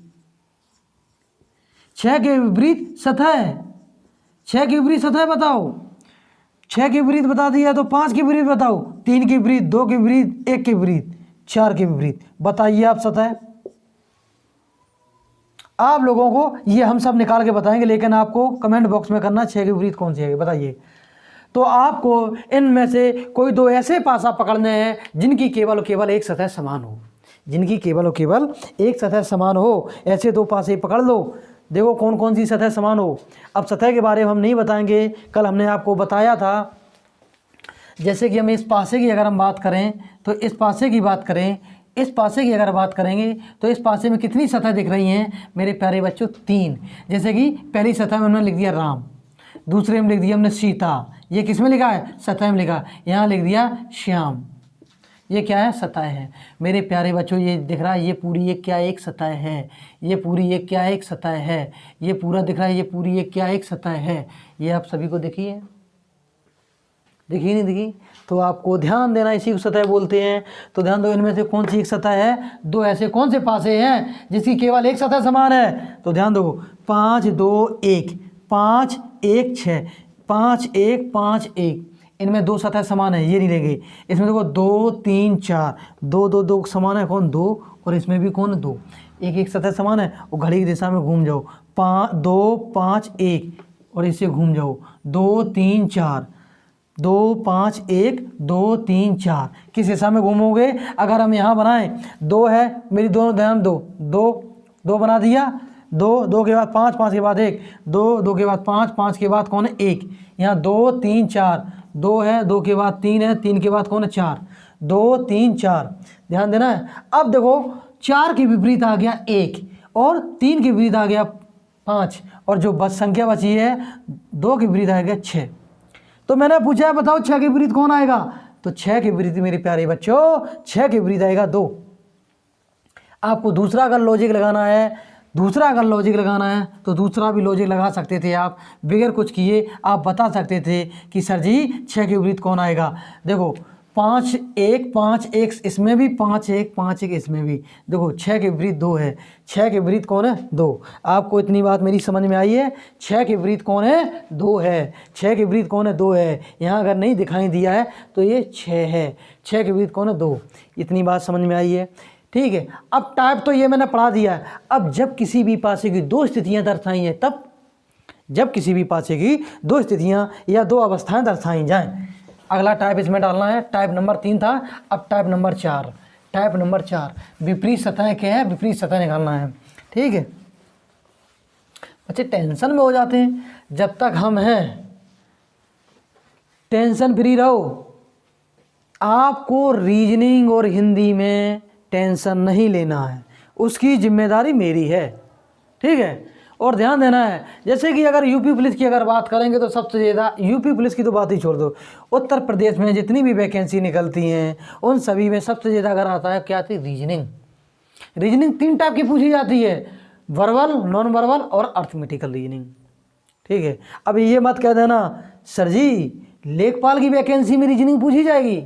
6 के विपरीत सतह है, 6 के विपरीत सतह बताओ। 6 के विपरीत बता दिया तो 5 के विपरीत बताओ, 3 के विपरीत, 2 के विपरीत, 1 के विपरीत, 4 के विपरीत, बताइए आप सतह। आप लोगों को ये हम सब निकाल के बताएंगे, लेकिन आपको कमेंट बॉक्स में करना 6 के विपरीत कौन सी है बताइए। तो आपको इनमें से कोई 2 ऐसे पासा पकड़ने हैं जिनकी केवल एक सतह समान हो, जिनकी केवल एक सतह समान हो, ऐसे 2 पासे पकड़ लो। देखो कौन कौन सी सतह समान हो। अब सतह के बारे में हम नहीं बताएंगे, कल हमने आपको बताया था। जैसे कि हम इस पासे की अगर हम बात करें तो इस पासे की बात करें, इस पासे की अगर बात करेंगे तो इस पासे में कितनी सतह दिख रही हैं मेरे प्यारे बच्चों, 3। जैसे कि पहली सतह में हमने लिख दिया राम, दूसरे में लिख दिया हमने सीता, ये किस में लिखा है, सतह में लिखा, यहाँ लिख दिया श्याम, ये क्या है, सतह है। मेरे प्यारे बच्चों ये दिख रहा है, ये पूरी एक क्या एक सतह है, ये पूरी एक क्या एक सतह है, ये पूरा दिख रहा है, ये पूरी एक क्या एक सतह है। ये आप सभी को दिखी है, दिखी नहीं दिखी, तो आपको ध्यान देना, इसी को सतह बोलते हैं। तो ध्यान दो, इनमें से कौन सी एक सतह है, 2 ऐसे कौन से पासे हैं जिसकी केवल एक सतह समान है। तो ध्यान दो, 5 2 1, 5 1 6, 5 1 5 1, इनमें 2 सतह समान है, ये नहीं लेंगे। इसमें देखो 2 3 4, 2 2 2 समान है कौन 2, और इसमें भी कौन 2, एक एक सतह समान है, वो घड़ी की दिशा में घूम जाओ 2 5 1, और इससे घूम जाओ 2 3 4, 2 5 1 2 3 4, किस दिशा में घूमोगे? अगर हम यहाँ बनाएं 2 है मेरी, दोनों ध्यान दो, 2 2 बना दिया, 2 2 के बाद 5 5 के बाद 1, 2 2 के बाद 5 5 के बाद कौन है 1, यहाँ 2 3 4, 2 है 2 के बाद 3 है, 3 के बाद कौन है 4, 2 3 4, ध्यान देना है। अब देखो 4 के विपरीत आ गया 1, और 3 के विपरीत आ गया 5, और जो बस संख्या बची है 2 के विपरीत आ गया 6। तो मैंने पूछा है बताओ 6 के विपरीत कौन आएगा? तो 6 के विपरीत मेरे प्यारे बच्चों 6 के विपरीत आएगा 2। आपको दूसरा अगर लॉजिक लगाना है, तो दूसरा भी लॉजिक लगा सकते थे आप, बगैर कुछ किए आप बता सकते थे कि सर जी 6 के विपरीत कौन आएगा। देखो 5 1 5 1 इसमें भी, 5 1 5 1 इसमें भी, देखो 6 के विपरीत 2 है, 6 के विपरीत कौन है 2। आपको इतनी बात मेरी समझ में आई है? 6 के विपरीत कौन है 2 है, 6 के विपरीत कौन है 2 है। यहाँ अगर नहीं दिखाई दिया है तो ये 6 है, 6 के विपरीत कौन है 2। इतनी बात समझ में आई है? ठीक है। अब टाइप तो ये मैंने पढ़ा दिया है। अब जब किसी भी पासे की 2 स्थितियाँ दर्शाई हैं, तब जब किसी भी पासे की 2 स्थितियाँ या 2 अवस्थाएं दर्शाई जाएं, अगला टाइप इसमें डालना है। टाइप नंबर 3 था, अब टाइप नंबर 4। टाइप नंबर 4 विपरीत सतह क्या है? विपरीत सतह निकालना है। ठीक है, बच्चे टेंशन में हो जाते हैं। जब तक हम हैं टेंशन फ्री रहो। आपको रीजनिंग और हिंदी में टेंशन नहीं लेना है, उसकी जिम्मेदारी मेरी है। ठीक है, और ध्यान देना है, जैसे कि अगर यूपी पुलिस की अगर बात करेंगे तो सबसे ज़्यादा, यूपी पुलिस की तो बात ही छोड़ दो, उत्तर प्रदेश में जितनी भी वैकेंसी निकलती हैं उन सभी में सबसे ज़्यादा अगर आता है क्या आती है? रीजनिंग। रीजनिंग 3 टाइप की पूछी जाती है, वर्बल, नॉन वर्बल और अर्थमेटिकल रीजनिंग। ठीक है, अब ये मत कह देना सर जी लेखपाल की वैकेंसी में रीजनिंग पूछी जाएगी,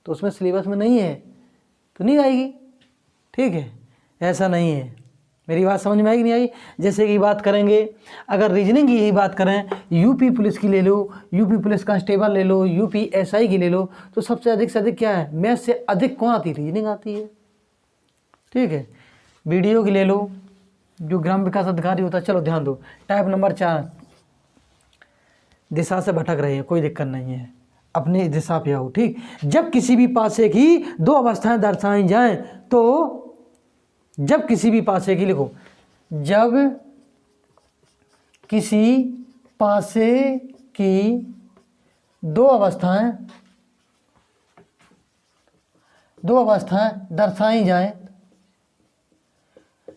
तो उसमें सिलेबस में नहीं है तो नहीं आएगी। ठीक है, ऐसा नहीं है। मेरी बात समझ में आएगी नहीं आई? जैसे कि बात करेंगे, अगर रीजनिंग की यही बात करें, यूपी पुलिस की ले लो, यूपी पुलिस कांस्टेबल ले लो, यूपी एसआई की ले लो, तो सबसे अधिक से अधिक क्या है? मैथ से अधिक कौन आती है? रीजनिंग आती है। ठीक है, वीडियो की ले लो, जो ग्राम विकास अधिकारी होता है। चलो ध्यान दो, टाइप नंबर 4, दिशा से भटक रहे हैं, कोई दिक्कत नहीं है, अपनी दिशा पे आओ। ठीक, जब किसी भी पासे की 2 अवस्थाएं दर्शाई जाएं, तो जब किसी भी पासे की, लिखो, जब किसी पासे की 2 अवस्थाएं दर्शाई जाएं,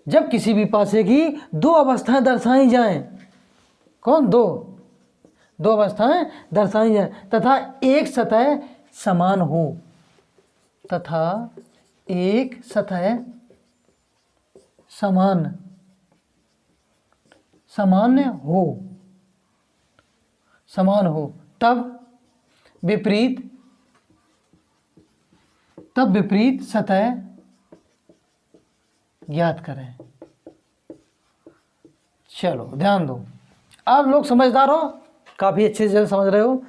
जब किसी भी पासे की 2 अवस्थाएं दर्शाई जाएं, कौन? 2 अवस्थाएं दर्शाई जाएं तथा एक सतह समान हो, तथा एक सतह समान हो, तब विपरीत सतह ज्ञात करें। चलो ध्यान दो, आप लोग समझदार हो, काफ़ी अच्छे से समझ रहे हो।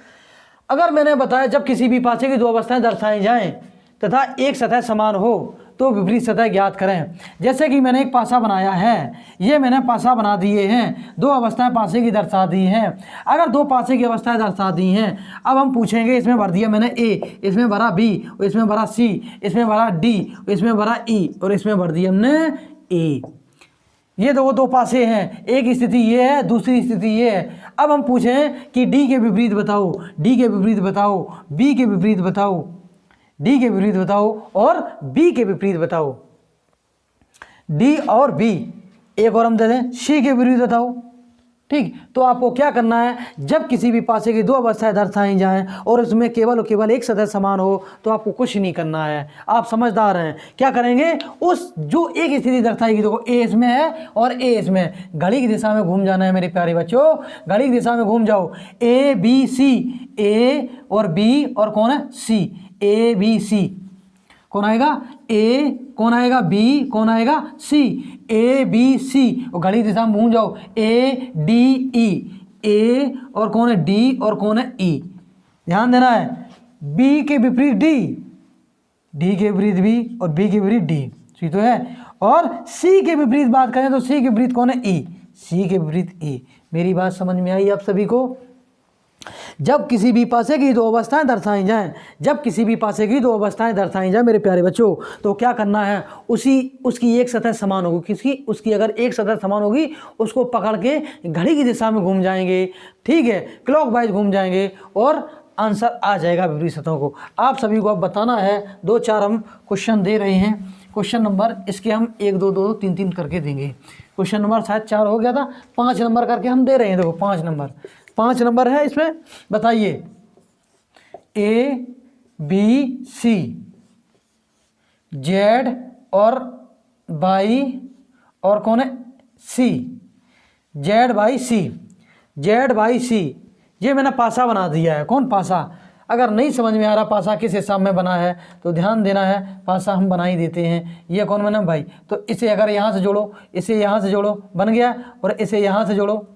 अगर मैंने बताया जब किसी भी पासे की 2 अवस्थाएं दर्शाई जाएं तथा एक सतह समान हो, तो विपरीत सतह ज्ञात करें। जैसे कि मैंने एक पासा बनाया है, ये मैंने पासा बना दिए हैं, 2 अवस्थाएं पासे की दर्शा दी हैं। अगर 2 पासे की अवस्थाएं दर्शा दी हैं, अब हम पूछेंगे, इसमें भर दिया मैंने ए, इसमें भरा बी, इसमें भरा सी, इसमें भरा डी, इसमें भरा ई, और इसमें भर दिया हमने ए। ये 2 पासे हैं, एक स्थिति ये है, दूसरी स्थिति ये है। अब हम पूछें कि डी के विपरीत बताओ, डी के विपरीत बताओ, बी के विपरीत बताओ, डी के विपरीत बताओ और बी के विपरीत बताओ। डी और बी, एक और हम दे दें, सी के विपरीत बताओ। ठीक, तो आपको क्या करना है, जब किसी भी पासे की 2 अवस्थाएं दर्शाई जाएं और उसमें केवल और केवल एक सतह समान हो, तो आपको कुछ नहीं करना है। आप समझदार हैं, क्या करेंगे, उस जो एक स्थिति दर्शाएगी, देखो ए इसमें है और ए इसमें, घड़ी की दिशा में घूम जाना है मेरे प्यारे बच्चों, घड़ी की दिशा में घूम जाओ। ए बी सी, ए और बी और कौन है? सी, ए बी सी, कौन आएगा? ए, कौन आएगा? बी, कौन आएगा? सी, ए बी सी, और घड़ी दिशा में घूम जाओ, ए डी ई, ए और कौन है डी और कौन है ई। ध्यान देना है, बी के विपरीत डी के विपरीत बी और बी के विपरीत डी, ठीक तो है। और सी के विपरीत बात करें तो सी के विपरीत कौन है ई, सी के विपरीत ई। मेरी बात समझ में आई आप सभी को। जब किसी भी पासे की दो अवस्थाएं दर्शाई जाएं, जब किसी भी पासे की दो अवस्थाएं दर्शाई जाएं मेरे प्यारे बच्चों, तो क्या करना है, उसकी एक सतह समान होगी, किसकी, उसकी अगर एक सतह समान होगी उसको पकड़ के घड़ी की दिशा में घूम जाएंगे, ठीक है, क्लॉकवाइज घूम जाएंगे और आंसर आ जाएगा विपरीत सतहों को। आप सभी को अब बताना है, 2-4 हम क्वेश्चन दे रहे हैं। क्वेश्चन नंबर इसके हम 1 2 2 3 3 करके देंगे। क्वेश्चन नंबर शायद 4 हो गया था, 5 नंबर करके हम दे रहे हैं। देखो 5 नंबर है इसमें। बताइए, ए बी सी जेड और बाई और कौन है सी, जेड बाई सी, ये मैंने पासा बना दिया है। कौन पासा? अगर नहीं समझ में आ रहा पासा किस हिसाब में बना है तो ध्यान देना है, पासा हम बना ही देते हैं। ये कौन बना भाई? तो इसे अगर यहाँ से जोड़ो, इसे यहाँ से जोड़ो, बन गया। और इसे यहाँ से जोड़ो,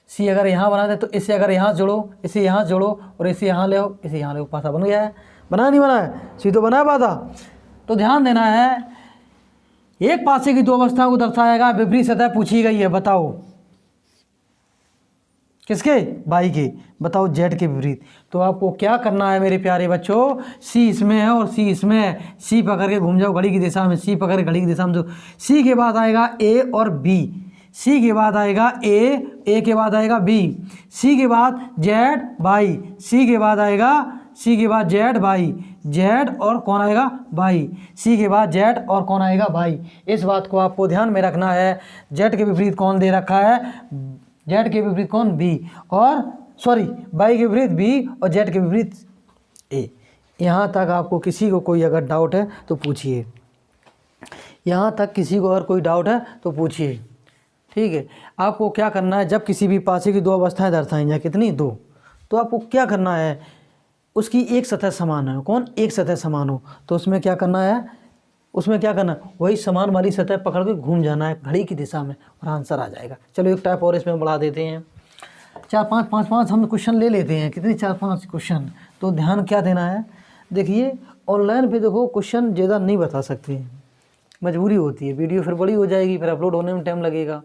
सी अगर यहाँ बना दे तो इसे अगर यहाँ जोड़ो, इसे यहाँ जोड़ो और इसे यहाँ ले आओ, इसे यहाँ ले आओ, पासा बन गया है। बना नहीं बना है? सी तो बना है पासा। तो ध्यान देना है, एक पासे की दो अवस्थाओं को दर्शाएगा, विपरीत सतह पूछी गई है। बताओ किसके? बाई के। बताओ जेड के विपरीत। तो आपको क्या करना है मेरे प्यारे बच्चों, सी इसमें है और सी इसमें है, सी पकड़ के घूम जाओ घड़ी की दिशा में, सी पकड़ के घड़ी की दिशा में जो सी के बाद आएगा ए और बी, सी के बाद आएगा ए के बाद आएगा बी, सी के बाद जेड बाई, सी के बाद आएगा, सी के बाद जेड बाई, जेड और कौन आएगा बाई, सी के बाद जेड और कौन आएगा बाई। इस बात को आपको ध्यान में रखना है। जेड के विपरीत कौन दे रखा है? जेड के विपरीत कौन? बी, और सॉरी बाई के विपरीत बी और जेड के विपरीत ए। यहाँ तक आपको किसी को कोई अगर डाउट है तो पूछिए, यहाँ तक किसी को अगर कोई डाउट है तो पूछिए, ठीक है। आपको क्या करना है, जब किसी भी पासे की दो अवस्थाएं दर्शाई जाए, कितनी? 2, तो आपको क्या करना है, उसकी एक सतह समान है। कौन? एक सतह समान हो तो उसमें क्या करना है, उसमें क्या करना, वही समान वाली सतह पकड़ के घूम जाना है घड़ी की दिशा में और आंसर आ जाएगा। चलो एक टाइप और इसमें बढ़ा देते हैं, 4-5 हम क्वेश्चन ले लेते हैं। कितने? 4-5 क्वेश्चन। तो ध्यान क्या देना है, देखिए ऑनलाइन पे देखो क्वेश्चन ज़्यादा नहीं बता सकते, मजबूरी होती है, वीडियो फिर बड़ी हो जाएगी, फिर अपलोड होने में टाइम लगेगा,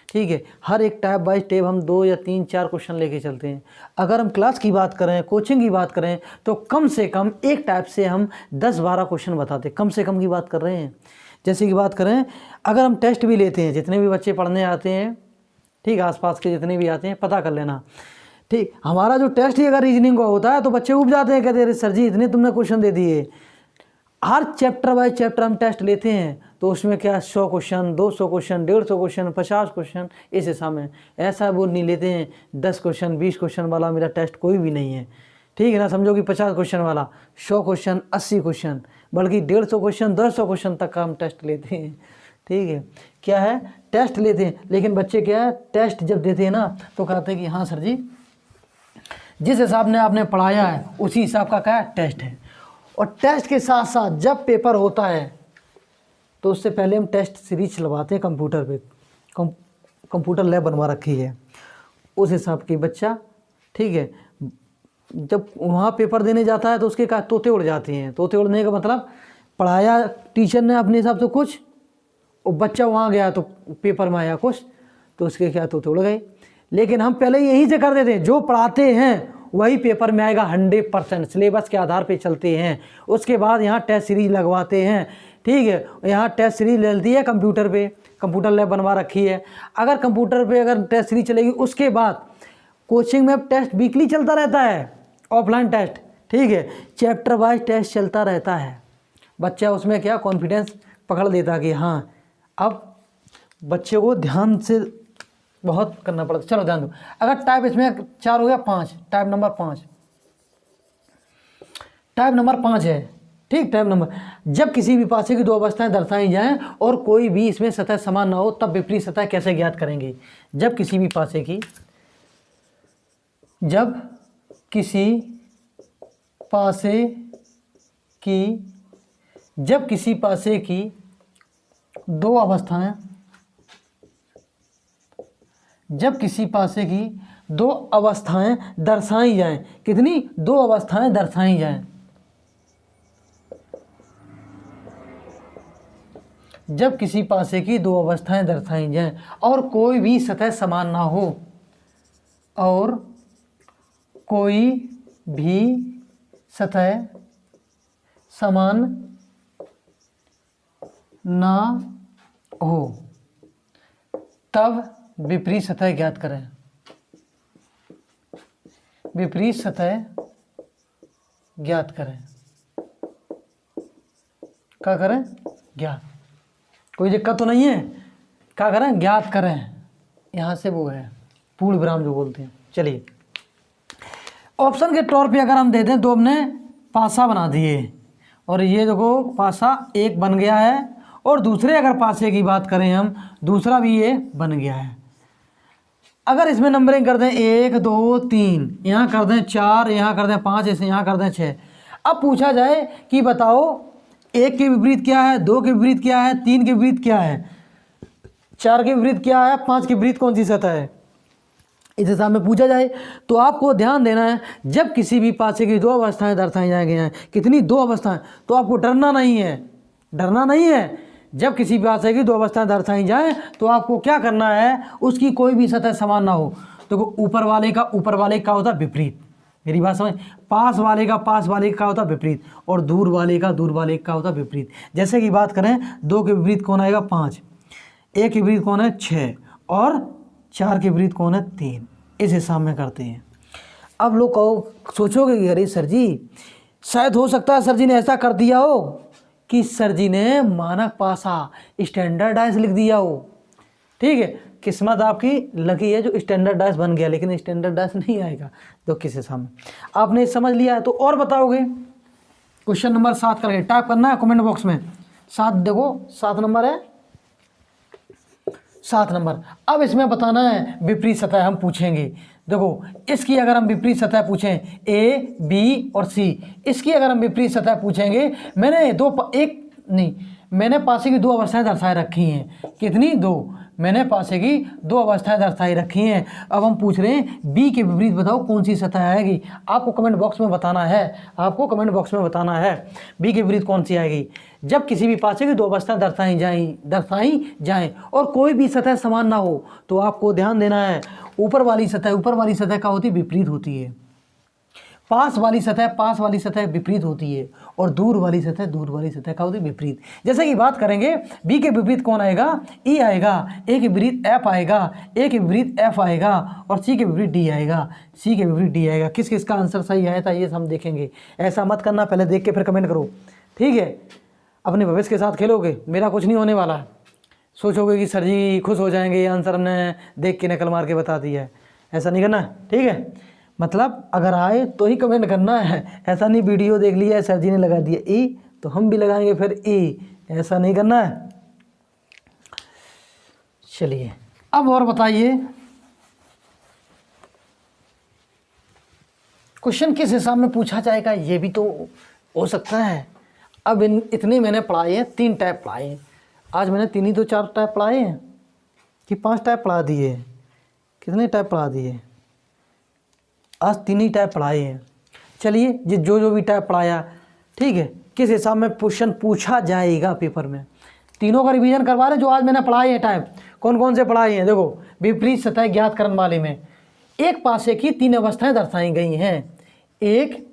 ठीक है। हर एक टाइप बाय टाइप हम 2 या 3-4 क्वेश्चन लेके चलते हैं। अगर हम क्लास की बात करें, कोचिंग की बात करें, तो कम से कम एक टाइप से हम 10-12 क्वेश्चन बताते, कम से कम की बात कर रहे हैं। जैसे कि बात करें, अगर हम टेस्ट भी लेते हैं, जितने भी बच्चे पढ़ने आते हैं, ठीक, आसपास के जितने भी आते हैं, पता कर लेना, ठीक। हमारा जो टेस्ट ही अगर रीजनिंग का होता है तो बच्चे उब जाते हैं, कहते हैं सर जी इतने तुमने क्वेश्चन दे दिए। हर चैप्टर बाय चैप्टर हम टेस्ट लेते हैं तो उसमें क्या 100 क्वेश्चन, 200 क्वेश्चन, 150 क्वेश्चन, 50 क्वेश्चन, इस हिसाब में। ऐसा वो नहीं लेते हैं 10 क्वेश्चन 20 क्वेश्चन वाला मेरा टेस्ट कोई भी नहीं है, ठीक है ना। समझो कि 50 क्वेश्चन वाला, 100 क्वेश्चन, 80 क्वेश्चन, बल्कि 150 क्वेश्चन, 200 क्वेश्चन तक का हम टेस्ट लेते हैं, ठीक है। क्या है? टेस्ट लेते हैं। लेकिन बच्चे क्या है, टेस्ट जब देते हैं ना तो कहते हैं कि हाँ सर जी जिस हिसाब ने आपने पढ़ाया है उसी हिसाब का क्या टेस्ट है। और टेस्ट के साथ साथ जब पेपर होता है तो उससे पहले हम टेस्ट सीरीज चलवाते हैं कंप्यूटर पे, कंप्यूटर लैब बनवा रखी है उस हिसाब की बच्चा, ठीक है। जब वहाँ पेपर देने जाता है तो उसके क्या तोते उड़ जाते हैं। तोते उड़ने का मतलब पढ़ाया टीचर ने अपने हिसाब से कुछ और बच्चा वहाँ गया तो पेपर में आया कुछ, तो उसके क्या तोते उड़ गए। लेकिन हम पहले यहीं से कर देते हैं, जो पढ़ाते हैं वही पेपर में आएगा 100%, सिलेबस के आधार पे चलते हैं। उसके बाद यहाँ टेस्ट सीरीज लगवाते हैं, ठीक है। यहाँ टेस्ट सीरीज लेती है कंप्यूटर पे, कंप्यूटर लैब बनवा रखी है। अगर कंप्यूटर पे अगर टेस्ट सीरीज चलेगी, उसके बाद कोचिंग में टेस्ट वीकली चलता रहता है, ऑफलाइन टेस्ट, ठीक है। चैप्टर वाइज टेस्ट चलता रहता है। बच्चा उसमें क्या कॉन्फिडेंस पकड़ लेता कि हाँ अब बच्चे को ध्यान से बहुत करना पड़ता। चलो ध्यान दो, अगर टाइप इसमें 4 हो गया, 5, टाइप नंबर 5, टाइप नंबर 5 है, ठीक। टाइप नंबर, जब किसी भी पासे की दो अवस्थाएं दर्शाई जाएं और कोई भी इसमें सतह समान ना हो तब विपरीत सतह कैसे ज्ञात करेंगे। जब किसी भी पासे की, जब किसी पासे की दो अवस्थाएं जब किसी पासे की दो अवस्थाएं दर्शाई जाएं, कितनी? दो अवस्थाएं दर्शाई जाएं। जब किसी पासे की दो अवस्थाएं दर्शाई जाएं और कोई भी सतह समान ना हो, और कोई भी सतह समान ना हो, तब विपरीत सतह ज्ञात करें। विपरीत सतह ज्ञात करें। क्या करें? ज्ञात। कोई दिक्कत तो नहीं है? क्या करें? ज्ञात करें। यहाँ से वो है पूर्ण विराम जो बोलते हैं। चलिए, ऑप्शन के तौर पे अगर हम दे दें, दो हमने पासा बना दिए और ये देखो पासा एक बन गया है, और दूसरे अगर पासे की बात करें हम, दूसरा भी ये बन गया है। अगर इसमें नंबरिंग कर दें 1 2 3, यहाँ कर दें 4, यहाँ कर दें 5, ऐसे यहाँ कर दें 6। अब पूछा जाए कि बताओ 1 के विपरीत क्या है, 2 के विपरीत क्या है, 3 के विपरीत क्या है, 4 के विपरीत क्या है, 5 के विपरीत कौन सी सतह है, इस हिसाब में पूछा जाए तो आपको ध्यान देना है। जब किसी भी पासे की दो अवस्थाएं दर्शाई जाएंगी हैं, कितनी? दो अवस्थाएं, तो आपको डरना नहीं है, डरना नहीं है। जब किसी पासे की दो अवस्थाएं दर्शाई जाएं तो आपको क्या करना है, उसकी कोई भी सतह समान ना हो। तो ऊपर वाले का होता है विपरीत, मेरी बात समझ। पास वाले का होता है विपरीत, और दूर वाले का होता है विपरीत। जैसे कि बात करें, 2 के विपरीत कौन आएगा? 5, 1 के विपरीत कौन है? 6, और 4 के विपरीत कौन है? 3। इस हिसाब में करते हैं। अब लोग कहो सोचोगे कि अरे सर जी, शायद हो सकता है सर जी ने ऐसा कर दिया हो कि सर जी ने मानक पासा स्टैंडर्डाइज लिख दिया हो। ठीक है, किस्मत आपकी लकी है जो स्टैंडर्डाइज बन गया, लेकिन स्टैंडर्डाइज नहीं आएगा तो किस हिसाब में। आपने समझ लिया है तो और बताओगे। क्वेश्चन नंबर 7 करके टाइप करना है कमेंट बॉक्स में। 7 देखो, 7 नंबर है, 7 नंबर। अब इसमें बताना है विपरीत सतह हम पूछेंगे। देखो, इसकी अगर हम विपरीत सतह पूछें A, B और C, इसकी अगर हम विपरीत सतह पूछेंगे, मैंने पासे की दो अवस्थाएं दर्शाए रखी हैं। कितनी? 2। मैंने पासे की दो अवस्थाएं दर्शाई रखी हैं। अब हम पूछ रहे हैं B के विपरीत बताओ कौन सी सतह आएगी। आपको कमेंट बॉक्स में बताना है, B के विपरीत कौन सी आएगी। जब किसी भी पासे की दो अवस्थाएं दर्शाई जाएं और कोई भी सतह समान ना हो, तो आपको ध्यान देना है ऊपर वाली सतह का होती विपरीत होती है, पास वाली सतह विपरीत होती है, और दूर वाली सतह का होती विपरीत। जैसे कि बात करेंगे, B के विपरीत कौन आएगा? E आएगा, A के विपरीत F आएगा, A के विपरीत F आएगा, और C के विपरीत D आएगा, किस किस का आंसर सही आया था ये हम देखेंगे। ऐसा मत करना, पहले देख के फिर कमेंट करो, ठीक है। अपने भविष्य के साथ खेलोगे, मेरा कुछ नहीं होने वाला है। सोचोगे कि सर जी खुश हो जाएंगे, ये आंसर हमने देख के नकल मार के बता दिया है, ऐसा नहीं करना, ठीक है। मतलब अगर आए तो ही कमेंट करना है, ऐसा नहीं वीडियो देख लिया सर जी ने लगा दिया ई तो हम भी लगाएंगे फिर ई, ऐसा नहीं करना है। चलिए अब और बताइए, क्वेश्चन किस हिसाब में पूछा जाएगा ये भी तो हो सकता है। अब इतने मैंने पढ़ाए हैं, 3 टाइप पढ़ाए हैं आज मैंने, 3 ही तो 4 टाइप पढ़ाए हैं कि 5 टाइप पढ़ा दिए, कितने टाइप पढ़ा दिए आज? 3 ही टाइप पढ़ाए हैं। चलिए जो भी टाइप पढ़ाया, ठीक है, किस हिसाब में क्वेश्चन पूछा जाएगा पेपर में, तीनों का रिवीजन करवा रहे जो आज मैंने पढ़ाए हैं। टाइप कौन कौन से पढ़ाए हैं? देखो, विपरीत सतह ज्ञात करने वाले में एक पासे की 3 अवस्थाएं दर्शाई गई हैं। एक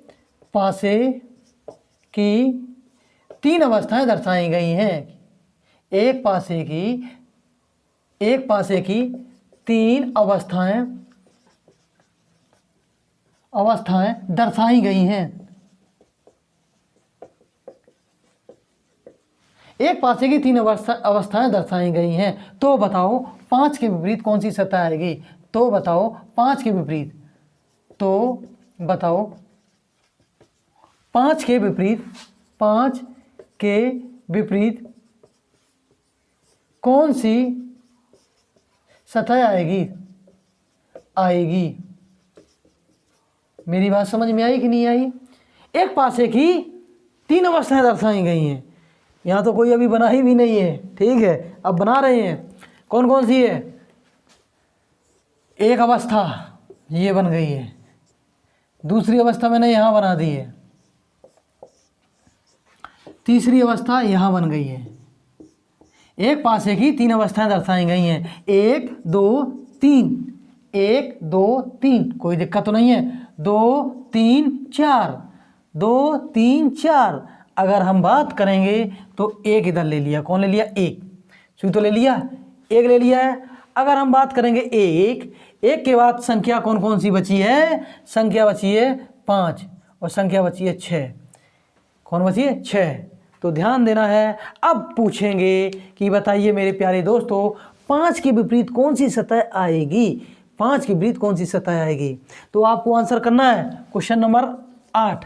पासे की 3 अवस्थाएं दर्शाई गई हैं। एक पासे की 3 अवस्थाएं दर्शाई गई हैं। एक पासे की 3 अवस्थाएं दर्शाई गई हैं, तो बताओ 5 के विपरीत कौन सी सतह आएगी? तो बताओ 5 के विपरीत, पाँच के विपरीत कौन सी सतह आएगी? मेरी बात समझ में आई कि नहीं आई? एक पासे की 3 अवस्थाएं दर्शाई गई हैं, यहाँ तो कोई अभी बना ही भी नहीं है, ठीक है, अब बना रहे हैं। कौन कौन सी है? एक अवस्था ये बन गई है, दूसरी अवस्था मैंने यहाँ बना दी है, तीसरी अवस्था यहाँ बन गई है। एक पासे की 3 अवस्थाएं दर्शाई गई हैं, 1 2 3, 1 2 3, कोई दिक्कत तो नहीं है। 2 3 4, 2 3 4। अगर हम बात करेंगे तो एक इधर ले लिया, कौन ले लिया? एक, सुई तो ले लिया, एक ले लिया है। अगर हम बात करेंगे एक के बाद संख्या कौन कौन सी बची है? संख्या बची है 5 और संख्या बची है 6। कौन बची है? 6। तो ध्यान देना है। अब पूछेंगे कि बताइए मेरे प्यारे दोस्तों, 5 के विपरीत कौन सी सतह आएगी? 5 के विपरीत कौन सी सतह आएगी? तो आपको आंसर करना है क्वेश्चन नंबर 8।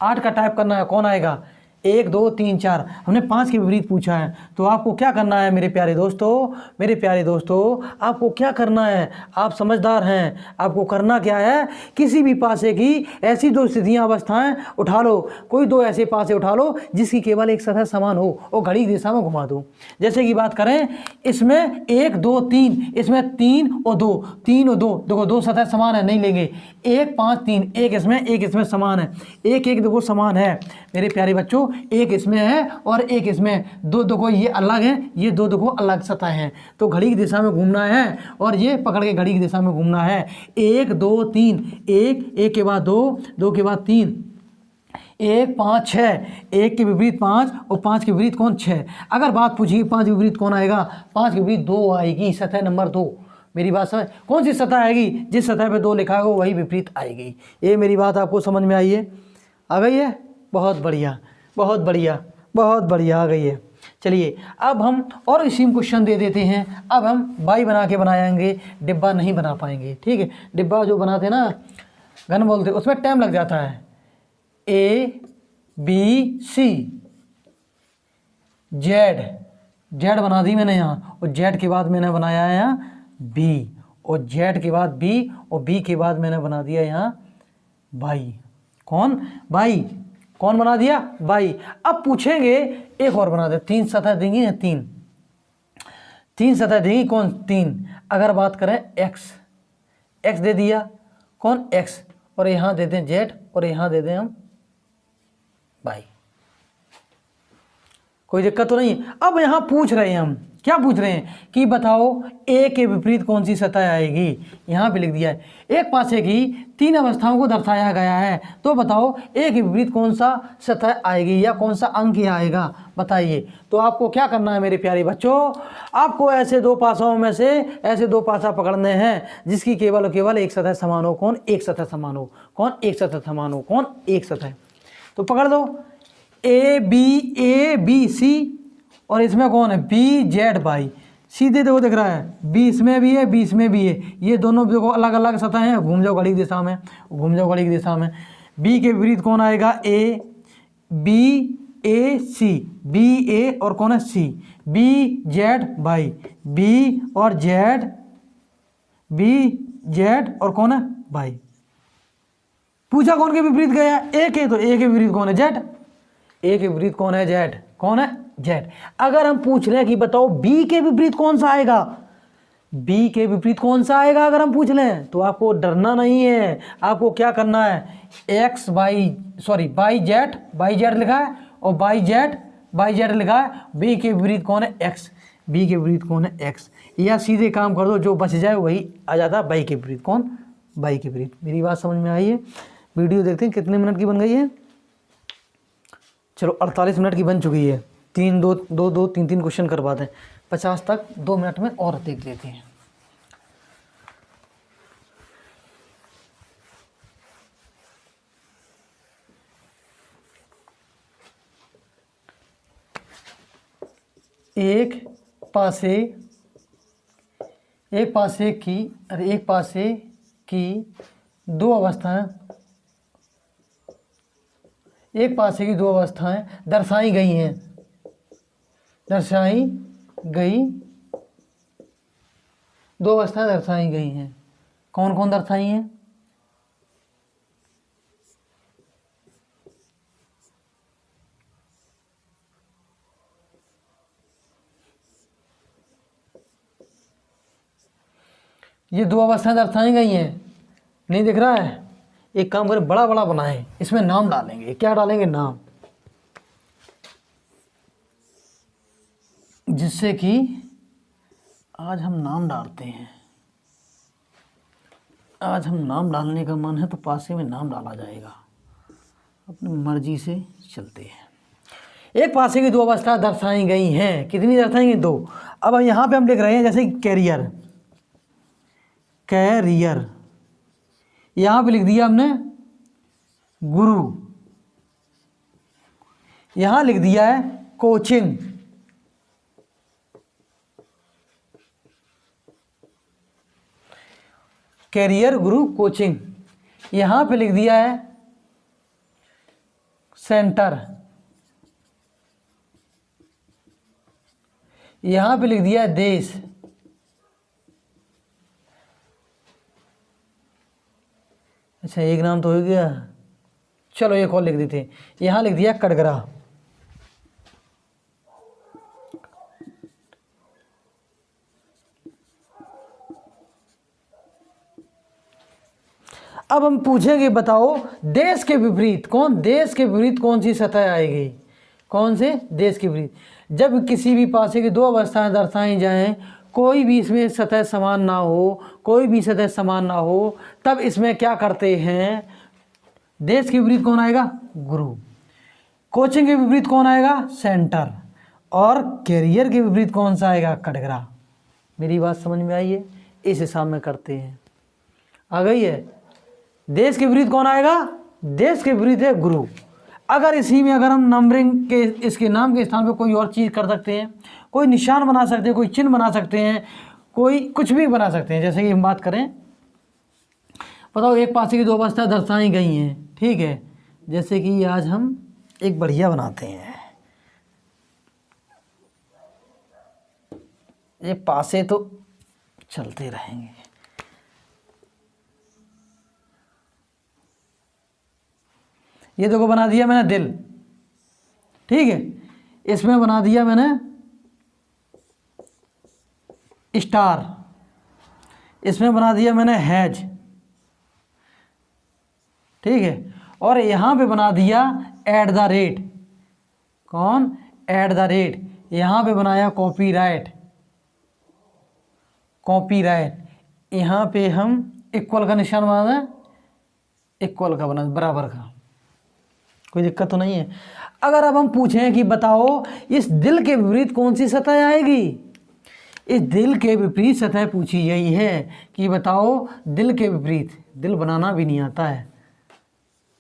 8 का टाइप करना है, कौन आएगा? 1 2 3 4। हमने 5 के विपरीत पूछा है, तो आपको क्या करना है मेरे प्यारे दोस्तों? मेरे प्यारे दोस्तों, आपको क्या करना है? आप समझदार हैं, आपको करना क्या है? किसी भी पासे की ऐसी 2 स्थितियां, अवस्थाएं उठा लो। कोई 2 ऐसे पासे उठा लो जिसकी केवल एक सतह समान हो और घड़ी की दिशा में घुमा दो। जैसे कि बात करें, इसमें 1 2 3, इसमें 3 और 2, 3 और 2, देखो 2 सतह समान है, नहीं लेंगे। 1 5 3, एक इसमें समान है, एक देखो समान है मेरे प्यारे बच्चों, एक इसमें है और एक इसमें, 2 देखो ये अलग है, ये 2 देखो अलग सतह हैं। तो घड़ी की दिशा में घूमना है और ये पकड़ के घड़ी की दिशा में घूमना है। 1 2 3, एक के बाद 2, 2 के बाद 3, 1 5 6, 1 के विपरीत 5 और 5 के विपरीत कौन? 6। अगर बात पूछिए 5 के विपरीत कौन आएगा? 5 के विपरीत 2 आएगी, सतह नंबर 2। मेरी बात समझ? कौन सी सतह आएगी? जिस सतह पे 2 लिखा होगा वही विपरीत आएगी। ये मेरी बात आपको समझ में आई है? आ गई है? बहुत बढ़िया, बहुत बढ़िया, बहुत बढ़िया आ गई है। चलिए अब हम और इसी में क्वेश्चन दे देते हैं। अब हम बाई बना के बनाएंगे, डिब्बा नहीं बना पाएंगे, ठीक है? डिब्बा जो बनाते ना, घन बोलते, उसमें टाइम लग जाता है। A B C, जेड बना दी मैंने यहाँ, और जेड के बाद मैंने बनाया है यहाँ B, और जेड के बाद B, और B के बाद मैंने बना दिया यहाँ बाई। कौन? बाई। कौन बना दिया? बाई। अब पूछेंगे एक और बना दे, 3 सतह देंगी ना, 3 सतह देंगी, कौन? 3। अगर बात करें एक्स दे दिया, कौन? एक्स, और यहाँ दे दें जेड, और यहाँ दे दें हम बाई। कोई दिक्कत तो नहीं। अब यहाँ पूछ रहे हैं हम, क्या पूछ रहे हैं कि बताओ ए के विपरीत कौन सी सतह आएगी? यहाँ पे लिख दिया है, एक पासे की 3 अवस्थाओं को दर्शाया गया है, तो बताओ ए के विपरीत कौन सा सतह आएगी या कौन सा अंक आएगा? बताइए। तो आपको क्या करना है मेरे प्यारे बच्चों? आपको ऐसे 2 पासाओं में से ऐसे 2 पासा पकड़ने हैं जिसकी केवल और केवल एक सतह समान हो। कौन? एक सतह समान हो। कौन? एक सतह समान हो। कौन? एक सतह। तो पकड़ दो, ए बी सी, और इसमें कौन है? B Z by. सीधे देखो दिख रहा है, बी इसमें भी है, बी इसमें भी है, ये दोनों देखो अलग अलग सतह हैं। घूम जाओ घड़ी की दिशा में, घूम जाओ घड़ी की दिशा में। बी के विपरीत कौन आएगा? A B A C, B ए और कौन है? सी। बी जेड बाई, बी और जेड, बी जेड और कौन है? बाई। पूछा कौन के विपरीत गया? ए के, तो ए के विपरीत कौन है? जेड। ए के विपरीत कौन है? जेड। कौन है? जेड। अगर हम पूछ रहे हैं कि बताओ बी के विपरीत कौन सा आएगा, बी के विपरीत कौन सा आएगा, अगर हम पूछ लें, तो आपको डरना नहीं है। आपको क्या करना है? एक्स बाई जेड लिखा है, और बाई जेड लिखा है। बी के विपरीत कौन है? एक्स। बी के विपरीत कौन है? एक्स। या सीधे काम कर दो, जो बच जाए वही आ जाता है। बाई के विपरीत कौन? बाई के विपरीत। मेरी बात समझ में आई है? वीडियो देखते हैं कितने मिनट की बन गई है। चलो 48 मिनट की बन चुकी है। 3 क्वेश्चन करवा दें, 50 तक 2 मिनट में और देख लेते हैं। एक पासे की 2 अवस्थाएं, एक पासे की 2 अवस्थाएं दर्शाई गई हैं, दर्शाई गई 2 अवस्थाएं दर्शाई गई हैं। कौन कौन दर्शाई हैं? ये दो अवस्थाएं दर्शाई गई हैं, नहीं दिख रहा है? एक काम करें, बड़ा बड़ा बनाएं, इसमें नाम डालेंगे। क्या डालेंगे? नाम, जिससे कि आज हम नाम डालते हैं। आज हम नाम डालने का मन है तो पासे में नाम डाला जाएगा, अपनी मर्जी से चलते हैं। एक पासे की दो अवस्था दर्शाई गई हैं। कितनी दर्शाई गई? 2। अब यहाँ पे हम लिख रहे हैं जैसे कैरियर, कैरियर, यहाँ पे लिख दिया हमने गुरु, यहाँ लिख दिया है कोचिंग। कैरियर, गुरु, कोचिंग। यहाँ पे लिख दिया है सेंटर, यहाँ पे लिख दिया है देश, अच्छा एक नाम तो हो गया, चलो एक और लिख देते हैं। यहाँ लिख दिया कटघरा, अब हम पूछेंगे बताओ देश के विपरीत कौन सी सतह आएगी? कौन से देश के विपरीत? जब किसी भी पासे की दो अवस्थाएं दर्शाई जाएं, कोई भी इसमें सतह समान ना हो, तब इसमें क्या करते हैं? देश के विपरीत कौन आएगा? गुरु। कोचिंग के विपरीत कौन आएगा? सेंटर। और कैरियर के विपरीत कौन सा आएगा? कटघरा। मेरी बात समझ में आई है? इस हिसाब में करते हैं। आ गई है? देश के विपरीत कौन आएगा? देश के विपरीत है गुरु। अगर इसी में अगर हम नंबरिंग के इसके नाम के स्थान पे कोई और चीज़ कर सकते हैं, कोई निशान बना सकते हैं, कोई चिन्ह बना सकते हैं, कोई कुछ भी बना सकते हैं। जैसे कि हम बात करें, बताओ एक पासे की दो अवस्था दर्शाई गई हैं, ठीक है। जैसे कि आज हम एक बढ़िया बनाते हैं, ये पासे तो चलते रहेंगे। ये देखो बना दिया मैंने दिल, ठीक है। इसमें बना दिया मैंने स्टार, इसमें बना दिया मैंने हैज, ठीक है। और यहाँ पे बना दिया @ कौन? @ यहाँ पे बनाया कॉपीराइट। यहाँ पे हम इक्वल का निशान बनाना, इक्वल का बना, बराबर का, कोई दिक्कत तो नहीं है। अगर अब हम पूछें कि बताओ इस दिल के विपरीत कौन सी सतह आएगी? इस दिल के विपरीत सतह पूछी यही है कि बताओ दिल के विपरीत, दिल बनाना भी नहीं आता है,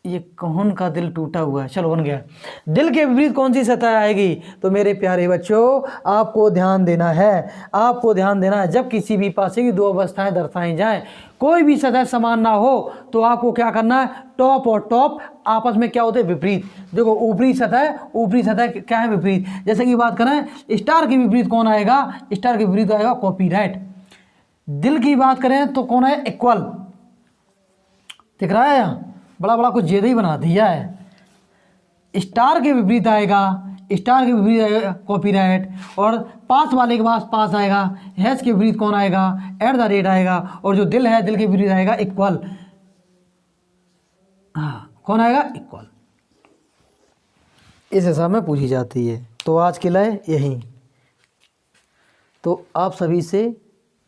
ये कौन का दिल टूटा हुआ है, चलो बन गया। दिल के विपरीत कौन सी सतह आएगी? तो मेरे प्यारे बच्चों आपको ध्यान देना है, जब किसी भी पासे की दो अवस्थाएं दर्शाई जाएं, कोई भी सतह समान ना हो तो आपको क्या करना है? टॉप और टॉप आपस में क्या होते हैं? विपरीत। देखो ऊपरी सतह क्या है? विपरीत। जैसे कि बात करें स्टार के विपरीत कौन आएगा? स्टार के विपरीत आएगा कॉपीराइट। दिल की बात करें तो कौन है? इक्वल। दिख रहा है? यहाँ बड़ा बड़ा कुछ ज्यादा ही बना दिया है। स्टार के विपरीत आएगा कॉपीराइट, और पास वाले के पास पास आएगा। हैश के विपरीत कौन आएगा? @ आएगा। और जो दिल है, दिल के विपरीत आएगा इक्वल। हाँ, कौन आएगा? इक्वल। इस हिसाब में पूछी जाती है। तो आज के लिए यहीं, तो आप सभी से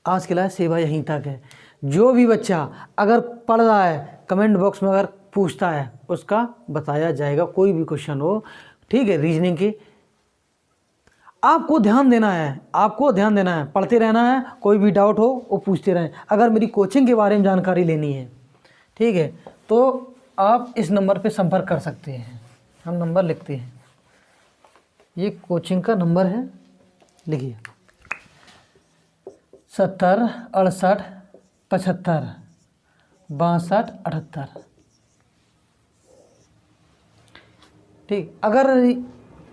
आज के लिए सेवा यहीं तक है। जो भी बच्चा अगर पढ़ रहा है, कमेंट बॉक्स में अगर पूछता है, उसका बताया जाएगा, कोई भी क्वेश्चन हो, ठीक है। रीजनिंग की आपको ध्यान देना है, पढ़ते रहना है। कोई भी डाउट हो वो पूछते रहें। अगर मेरी कोचिंग के बारे में जानकारी लेनी है, ठीक है, तो आप इस नंबर पे संपर्क कर सकते हैं। हम नंबर लिखते हैं, ये कोचिंग का नंबर है, लिखिए 70 68 75 62 78, ठीक। अगर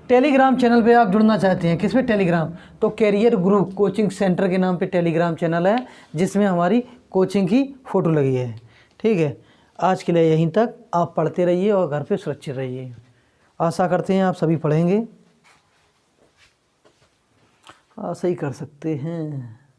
टेलीग्राम चैनल पे आप जुड़ना चाहते हैं, किस पे? टेलीग्राम, तो कैरियर गुरु कोचिंग सेंटर के नाम पे टेलीग्राम चैनल है, जिसमें हमारी कोचिंग की फ़ोटो लगी है, ठीक है। आज के लिए यहीं तक। आप पढ़ते रहिए और घर पे सुरक्षित रहिए। आशा करते हैं आप सभी पढ़ेंगे। ऐसा ही कर सकते हैं।